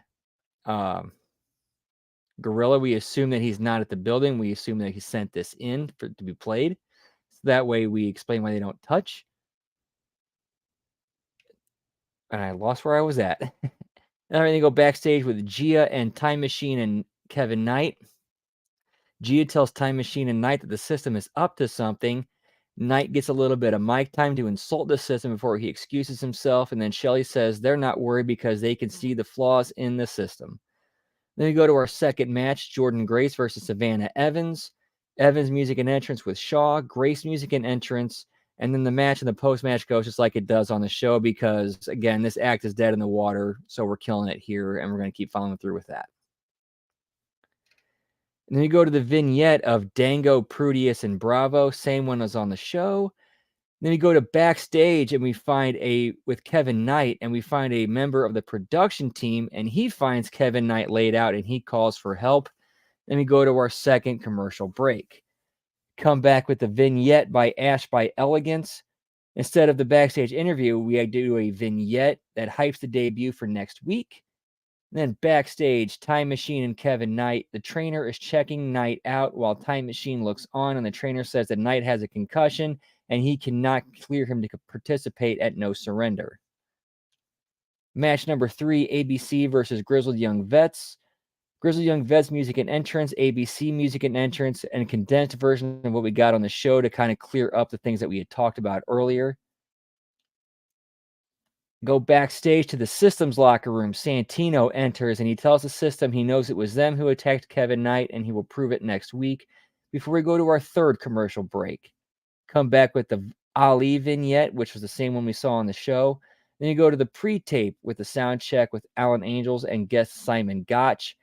Speaker 2: Gorilla. We assume that he's not at the building. We assume that he sent this in to be played. So that way we explain why they don't touch. And I lost where I was at. And then we go backstage with Gia and Time Machine and Kevin Knight. Gia tells Time Machine and Knight that the System is up to something. Knight gets a little bit of mic time to insult the System before he excuses himself. And then Shelley says they're not worried because they can see the flaws in the System. Then we go to our second match, Jordan Grace versus Savannah Evans. Evans music and entrance with Shaw, Grace music and entrance, and then the match and the post-match goes just like it does on the show because, again, this act is dead in the water, so we're killing it here, and we're going to keep following through with that. And then we go to the vignette of Dango, Prudius, and Bravo, same one as on the show. Then we go to backstage and we find with Kevin Knight, and we find a member of the production team, and he finds Kevin Knight laid out and he calls for help. Then we go to our second commercial break. Come back with the vignette by Ash by Elegance. Instead of the backstage interview, we do a vignette that hypes the debut for next week. And then backstage, Time Machine and Kevin Knight. The trainer is checking Knight out while Time Machine looks on, and the trainer says that Knight has a concussion and he cannot clear him to participate at No Surrender. Match number 3, ABC versus Grizzled Young Vets. Grizzled Young Vets music and entrance, ABC music and entrance, and a condensed version of what we got on the show to kind of clear up the things that we had talked about earlier. Go backstage to the System's locker room. Santino enters and he tells the System he knows it was them who attacked Kevin Knight and he will prove it next week. Before we go to our third commercial break, come back with the Ali vignette, which was the same one we saw on the show. Then you go to the pre-tape with the sound check with Alan Angels and guest Simon Gotch.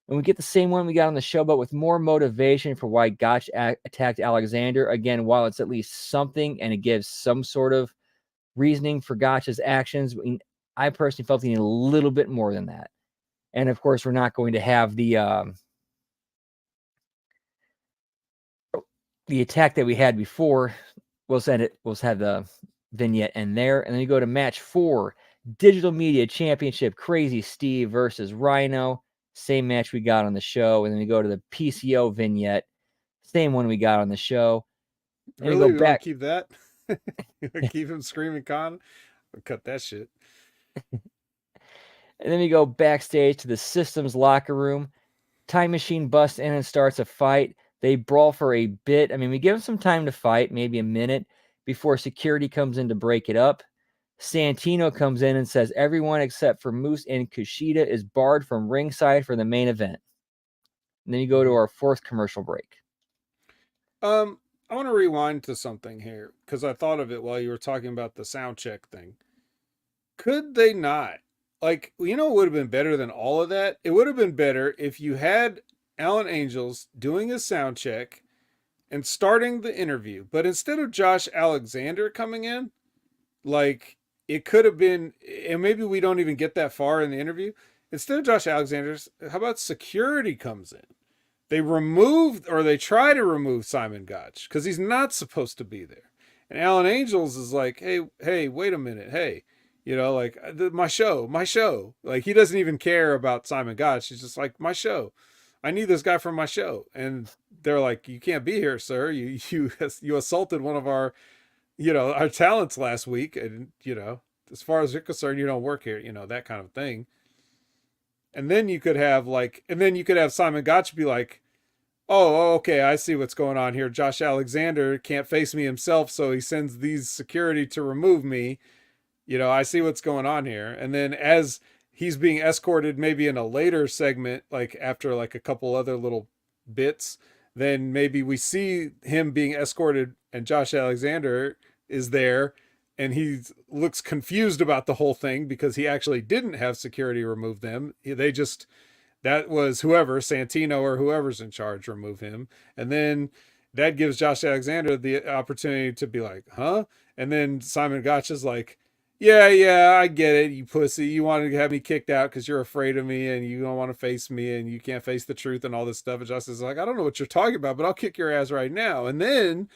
Speaker 2: And we get the same one we got on the show, but with more motivation for why Gotch attacked Alexander. Again, while it's at least something and it gives some sort of reasoning for Gotch's actions, I personally felt he needed a little bit more than that. And of course, we're not going to have the attack that we had before. We'll have the vignette in there. And then you go to match 4, Digital Media Championship, Crazy Steve versus Rhino. Same match we got on the show. And then we go to the PCO vignette. Same one we got on the show. And
Speaker 1: Really?
Speaker 2: we
Speaker 1: We
Speaker 2: go
Speaker 1: want to
Speaker 2: back.
Speaker 1: keep that? Keep him screaming con? We'll cut that shit.
Speaker 2: And then we go backstage to the Systems locker room. Time Machine busts in and starts a fight. They brawl for a bit. I mean, we give them some time to fight, maybe a minute, before security comes in to break it up. Santino comes in and says everyone except for Moose and Kushida is barred from ringside for the main event. And then you go to our fourth commercial break.
Speaker 1: I want to rewind to something here because I thought of it while you were talking about the sound check thing. Could they not? Like, you know, it would have been better than all of that. It would have been better if you had Alan Angels doing a sound check and starting the interview, but instead of Josh Alexander coming in, like it could have been, and maybe we don't even get that far in the interview. Instead of Josh Alexander's, how about security comes in? They removed or they try to remove Simon Gotch because he's not supposed to be there. And Alan Angels is like, hey, wait a minute, hey, you know, like my show. Like he doesn't even care about Simon Gotch. He's just like, my show. I need this guy for my show. And they're like, you can't be here, sir. You assaulted one of our, you know, our talents last week, and you know, as far as you're concerned, you don't work here. You know, that kind of thing. And then you could have Simon Gotch be like, oh, okay, I see what's going on here. Josh Alexander can't face me himself, so he sends these security to remove me. You know, I see what's going on here. And then as he's being escorted, maybe in a later segment, like after like a couple other little bits, then maybe we see him being escorted and Josh Alexander is there and he looks confused about the whole thing because he actually didn't have security remove them. They just, that was whoever, Santino or whoever's in charge, remove him. And then that gives Josh Alexander the opportunity to be like, huh? And then Simon Gotch is like, yeah, I get it, you pussy. You wanted to have me kicked out because you're afraid of me and you don't want to face me and you can't face the truth and all this stuff. And Josh is like, I don't know what you're talking about, but I'll kick your ass right now. And then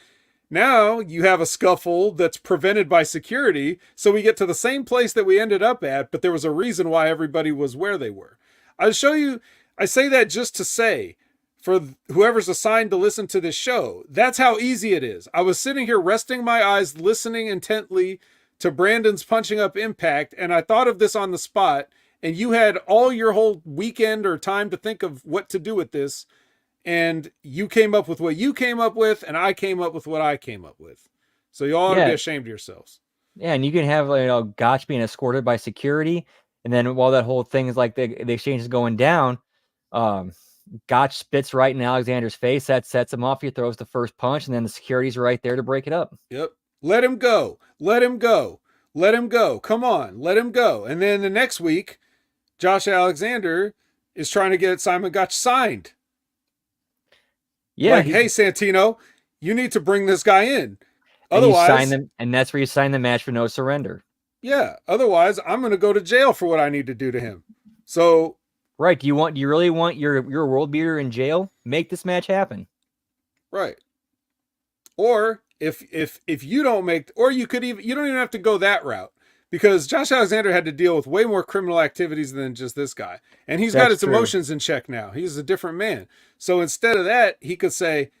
Speaker 1: now you have a scuffle that's prevented by security. So we get to the same place that we ended up at, but there was a reason why everybody was where they were. I'll show you. I say that just to say, for whoever's assigned to listen to this show, that's how easy it is. I was sitting here resting my eyes, listening intently to Brandon's punching up Impact, and I thought of this on the spot, and you had all your whole weekend or time to think of what to do with this, and you came up with what you came up with, and I came up with what I came up with. So you all ought to be ashamed of yourselves.
Speaker 2: Yeah, and you can have, you know, Gotch being escorted by security, and then while that whole thing is like the exchange is going down, Gotch spits right in Alexander's face. That sets him off. He throws the first punch, and then the security's right there to break it up.
Speaker 1: Yep. Let him go. Let him go. Let him go. Come on. Let him go. And then the next week, Josh Alexander is trying to get Simon Gotch signed.
Speaker 2: Yeah.
Speaker 1: Like, hey, Santino, you need to bring this guy in.
Speaker 2: Otherwise, and that's where you sign the match for no surrender.
Speaker 1: Yeah. Otherwise, I'm going to go to jail for what I need to do to him. So,
Speaker 2: right. Do you really want your world beater in jail? Make this match happen.
Speaker 1: Right. Or if you don't make, or you don't even have to go that route, because Josh Alexander had to deal with way more criminal activities than just this guy, and he's got his emotions in check now. He's a different man. So instead of that, he could say,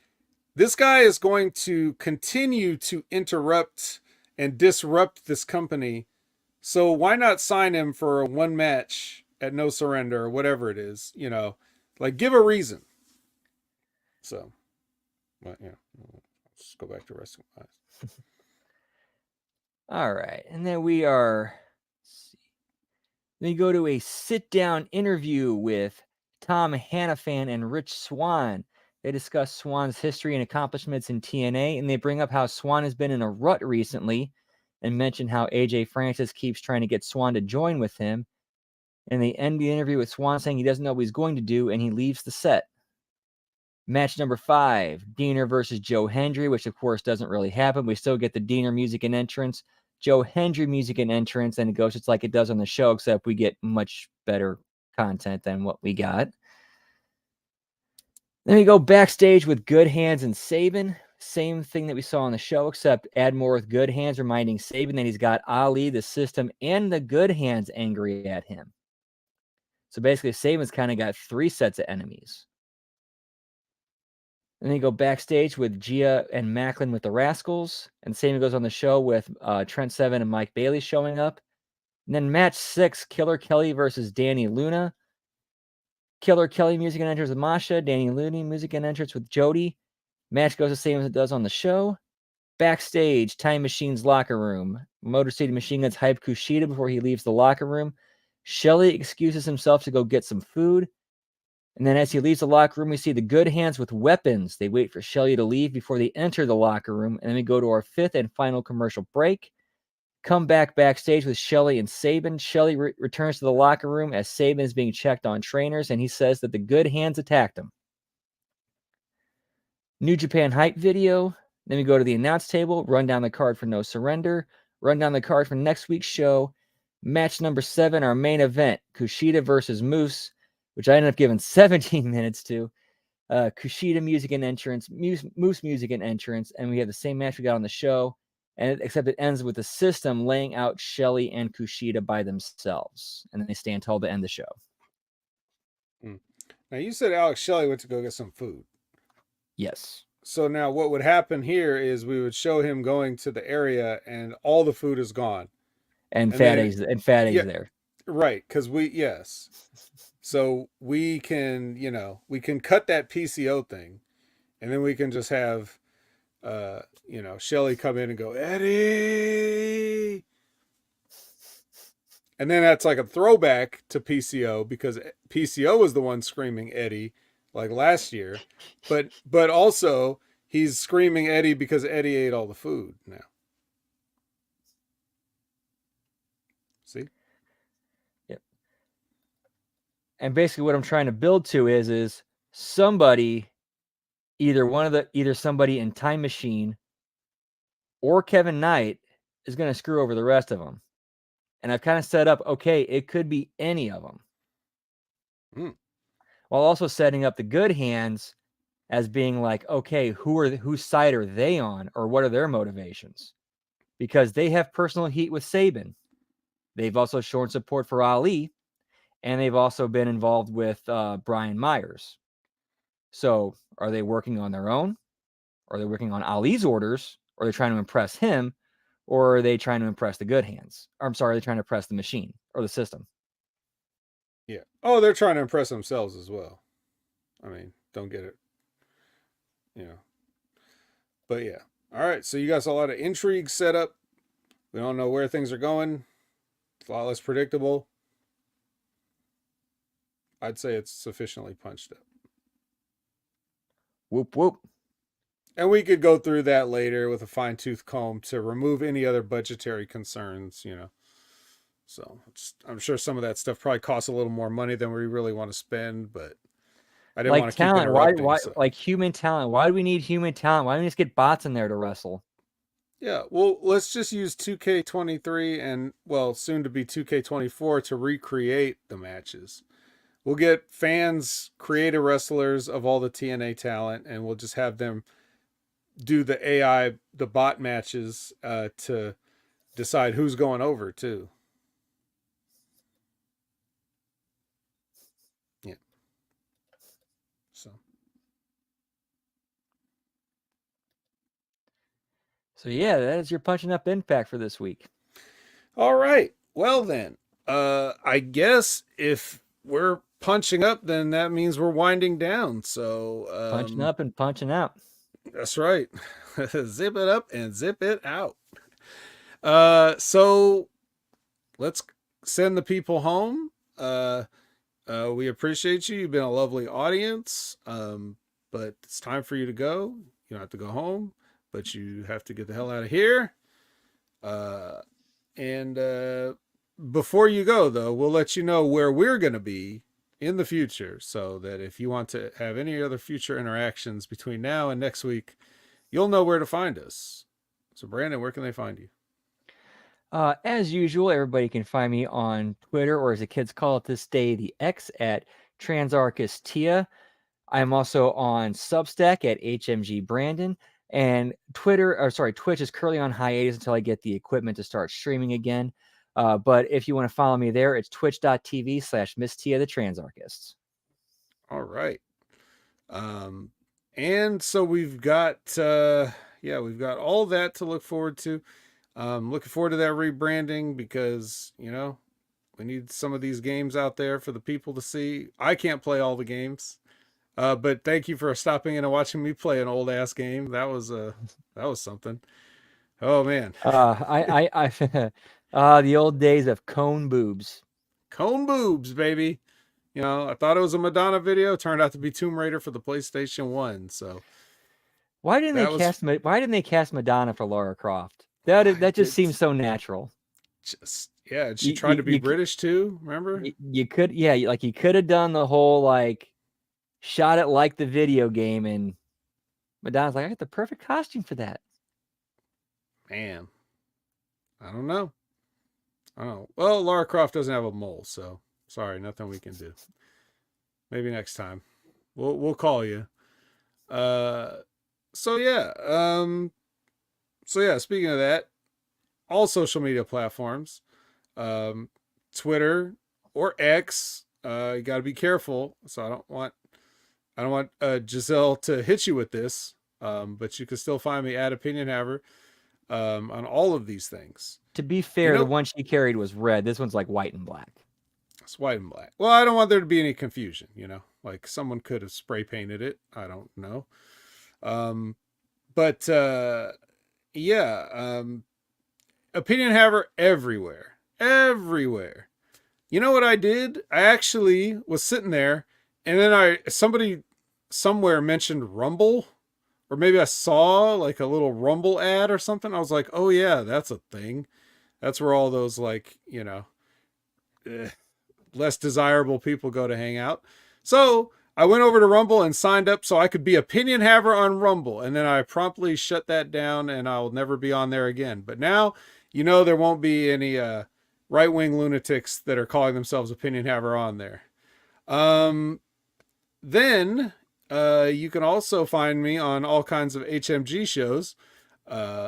Speaker 1: this guy is going to continue to interrupt and disrupt this company. So why not sign him for a one match at no surrender or whatever it is, you know, like give a reason. So, well, yeah. Let's go back to wrestling.
Speaker 2: All right. And then we go to a sit-down interview with Tom Hannafan and Rich Swann. They discuss Swann's history and accomplishments in TNA, and they bring up how Swann has been in a rut recently and mention how AJ Francis keeps trying to get Swann to join with him. And they end the interview with Swann saying he doesn't know what he's going to do, and he leaves the set. Match number 5, Diener versus Joe Hendry, which of course doesn't really happen. We still get the Diener music and entrance, Joe Hendry music and entrance, and it goes just like it does on the show, except we get much better content than what we got. Then we go backstage with Good Hands and Sabin. same thing that we saw on the show, except add more with Good Hands, reminding Saban that he's got Ali, the system, and the Good Hands angry at him. So basically, Saban's kind of got 3 sets of enemies. And then you go backstage with Gia and Macklin with the Rascals. And Saban goes on the show with Trent Seven and Mike Bailey showing up. And then match 6, Killer Kelly versus Danny Luna. Killer Kelly music and entrance with Masha. Danny Luna music and entrance with Jody. Match goes the same as it does on the show. Backstage, Time Machine's locker room. Motor City Machine Guns hype Kushida before he leaves the locker room. Shelly excuses himself to go get some food. And then as he leaves the locker room, we see the Good Hands with weapons. They wait for Shelly to leave before they enter the locker room. And then we go to our 5th and final commercial break. Come back backstage with Shelly and Saban. Shelly returns to the locker room as Saban is being checked on trainers, and he says that the Good Hands attacked him. New Japan hype video. Then we go to the announce table, run down the card for No Surrender, run down the card for next week's show. Match number 7, our main event, Kushida versus Moose, which I ended up giving 17 minutes to. Kushida music and entrance, Moose music and entrance, and we have the same match we got on the show, except it ends with the system laying out Shelly and Kushida by themselves, and then they stand tall to end the show.
Speaker 1: Now, you said Alex Shelley went to go get some food.
Speaker 2: Yes.
Speaker 1: So now what would happen here is we would show him going to the area and all the food is gone.
Speaker 2: And Fat Egg's there.
Speaker 1: Right, because yes. So we can, we can cut that PCO thing, and then we can just have, Shelly come in and go, Eddie. And then that's like a throwback to PCO because PCO was the one screaming Eddie like last year, but also he's screaming Eddie because Eddie ate all the food now. See?
Speaker 2: Yep. And basically what I'm trying to build to is somebody, either somebody in Time Machine or Kevin Knight is going to screw over the rest of them. And I've kind of set up, okay, it could be any of them. While also setting up the Good Hands as being like, okay, whose side are they on, or what are their motivations? Because they have personal heat with Saban. They've also shown support for Ali, and they've also been involved with Brian Myers. So are they working on their own? Are they working on Ali's orders? Or are they trying to impress him? Or are they trying to impress the Good Hands? Or, I'm sorry, they're trying to impress the machine or the system.
Speaker 1: Yeah. Oh, they're trying to impress themselves as well. I mean, don't get it. But yeah. All right. So you got a lot of intrigue set up. We don't know where things are going. It's a lot less predictable. I'd say it's sufficiently punched up.
Speaker 2: Whoop, whoop.
Speaker 1: And we could go through that later with a fine-tooth comb to remove any other budgetary concerns, So I'm sure some of that stuff probably costs a little more money than we really want to spend, but I didn't want to keep interrupting.
Speaker 2: Why, like human talent? Why do we need human talent? Why don't we just get bots in there to wrestle?
Speaker 1: Yeah, well, let's just use 2K23 and, soon to be 2K24 to recreate the matches. We'll get fans, creative wrestlers of all the TNA talent, and we'll just have them do the bot matches to decide who's going over too. Yeah.
Speaker 2: So yeah, that is your Punching Up Impact for this week.
Speaker 1: All right. Well then, I guess if we're punching up, then that means we're winding down. So
Speaker 2: punching up and punching out.
Speaker 1: That's right. Zip it up and zip it out. So let's send the people home. We appreciate you. You've been a lovely audience. But it's time for you to go. You don't have to go home, but you have to get the hell out of here. And before you go, though, we'll let you know where we're going to be in the future, so that if you want to have any other future interactions between now and next week, you'll know where to find us. So Brandon, where can they find you?
Speaker 2: As usual, everybody can find me on Twitter, or as the kids call it this day, the X, at Transarchus Tia. I'm also on Substack at HMG Brandon. And Twitch is currently on hiatus until I get the equipment to start streaming again. But if you want to follow me there, it's twitch.tv/Miss Tia the Transarchist.
Speaker 1: All right. And so we've got we've got all that to look forward to. Looking forward to that rebranding because, we need some of these games out there for the people to see. I can't play all the games. But thank you for stopping in and watching me play an old ass game. That was something. Oh man.
Speaker 2: The old days of cone boobs.
Speaker 1: Cone boobs, baby. I thought it was a Madonna video. Turned out to be Tomb Raider for the PlayStation 1. So
Speaker 2: why didn't they cast Madonna for Lara Croft? That just seems so natural.
Speaker 1: She tried to be British too, remember?
Speaker 2: You could have done the whole shot it like the video game, and Madonna's like, I got the perfect costume for that.
Speaker 1: Man. I don't know. Well, Lara Croft doesn't have a mole, so sorry, nothing we can do. Maybe next time. We'll call you. Speaking of that, all social media platforms, Twitter or X, you got to be careful. So I don't want Giselle to hit you with this, but you can still find me at Opinion Haver on all of these things.
Speaker 2: To be fair, the one she carried was red. This one's like white and black.
Speaker 1: It's white and black. Well, I don't want there to be any confusion, like someone could have spray painted it. I don't know. Opinion Haver everywhere. Everywhere. You know what I did? I actually was sitting there and then somebody somewhere mentioned Rumble, or maybe I saw like a little Rumble ad or something. I was like, oh yeah, that's a thing. That's where all those less desirable people go to hang out. So I went over to Rumble and signed up so I could be Opinion Haver on Rumble. And then I promptly shut that down and I'll never be on there again. But now, there won't be any right-wing lunatics that are calling themselves Opinion Haver on there. Then you can also find me on all kinds of HMG shows,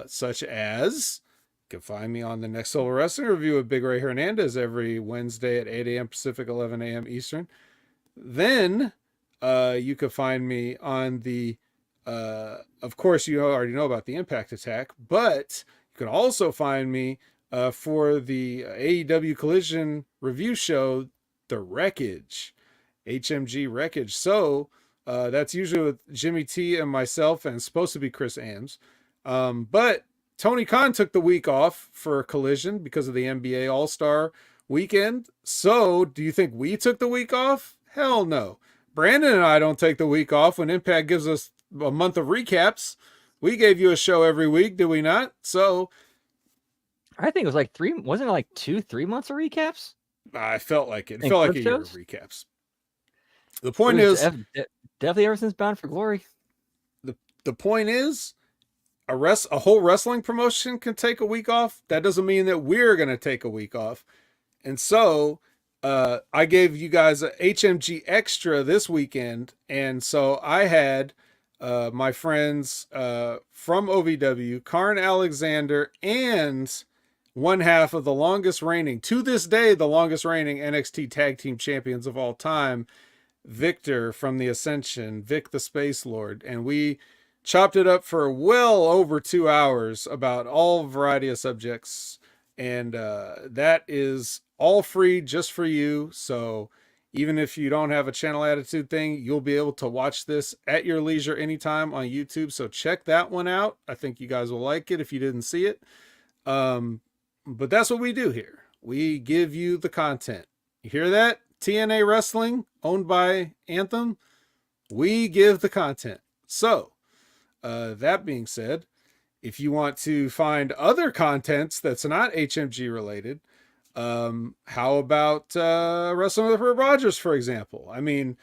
Speaker 1: such as you can find me on the Next Level Wrestling Review with Big Ray Hernandez every Wednesday at 8 a.m. Pacific, 11 a.m. Eastern. Then you can find me on the, of course, you already know about the Impact Attack, but you can also find me for the AEW Collision review show, The Wreckage, HMG Wreckage. So that's usually with Jimmy T and myself, and it's supposed to be Chris Ames. But Tony Khan took the week off for Collision because of the NBA All-Star weekend. So do you think we took the week off? Hell no. Brandon and I don't take the week off when Impact gives us a month of recaps. We gave you a show every week, did we not? So
Speaker 2: I think it was like 3 months of recaps?
Speaker 1: I felt like it. It felt like a year of recaps. The point
Speaker 2: is definitely ever since Bound for Glory.
Speaker 1: The point is, a whole wrestling promotion can take a week off. That doesn't mean that we're going to take a week off. And so I gave you guys a HMG extra this weekend. And so I had my friends from OVW, Karn Alexander, and one half of the longest reigning, to this day, the longest reigning NXT tag team champions of all time, Victor from the Ascension, Vic the Space Lord. And we chopped it up for well over 2 hours about all variety of subjects. And that is all free just for you. So even if you don't have a Channel Attitude thing, you'll be able to watch this at your leisure anytime on YouTube. So check that one out. I think you guys will like it if you didn't see it. But that's what we do here. We give you the content. You hear that? TNA Wrestling, owned by Anthem. We give the content. So, that being said, if you want to find other contents that's not HMG related, how about Wrestling with Herb Rogers, for example? I mean,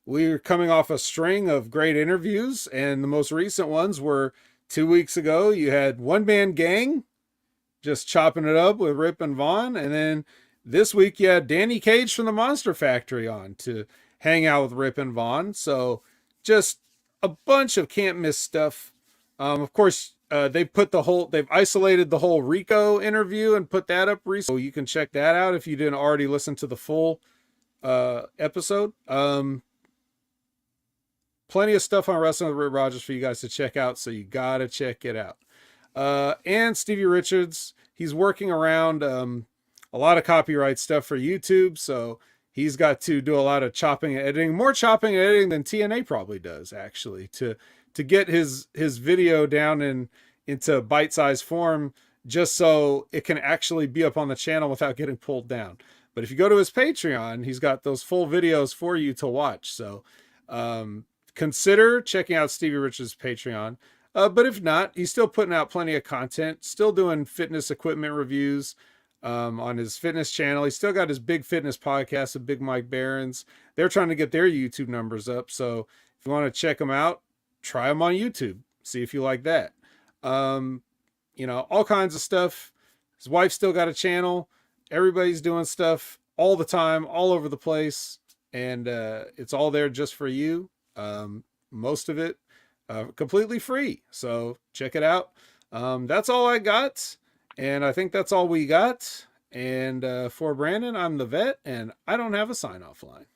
Speaker 1: we're coming off a string of great interviews, and the most recent ones were 2 weeks ago. You had One Man Gang, just chopping it up with Rip and Vaughn, and then this week you had Danny Cage from the Monster Factory on to hang out with Rip and Vaughn. So just a bunch of can't miss stuff Of course, they've isolated the whole Rico interview and put that up recently. So you can check that out if you didn't already listen to the full episode. Plenty of stuff on Wrestling with Rick Rogers for you guys to check out, so you gotta check it out. And Stevie Richards, he's working around a lot of copyright stuff for YouTube, so he's got to do a lot of chopping and editing, more chopping and editing than TNA probably does, actually, to get his video down into bite-sized form, just so it can actually be up on the channel without getting pulled down. But if you go to his Patreon, he's got those full videos for you to watch. So consider checking out Stevie Richards' Patreon. But if not, he's still putting out plenty of content, still doing fitness equipment reviews on his fitness channel. He's still got his Big Fitness podcast with Big Mike Barons. They're trying to get their YouTube numbers up. So if you want to check them out, try them on YouTube. See if you like that. All kinds of stuff. His wife still got a channel. Everybody's doing stuff all the time, all over the place. And it's all there just for you. Most of it completely free. So check it out. That's all I got. And I think that's all we got. And for Brandon, I'm the vet, and I don't have a sign-off line.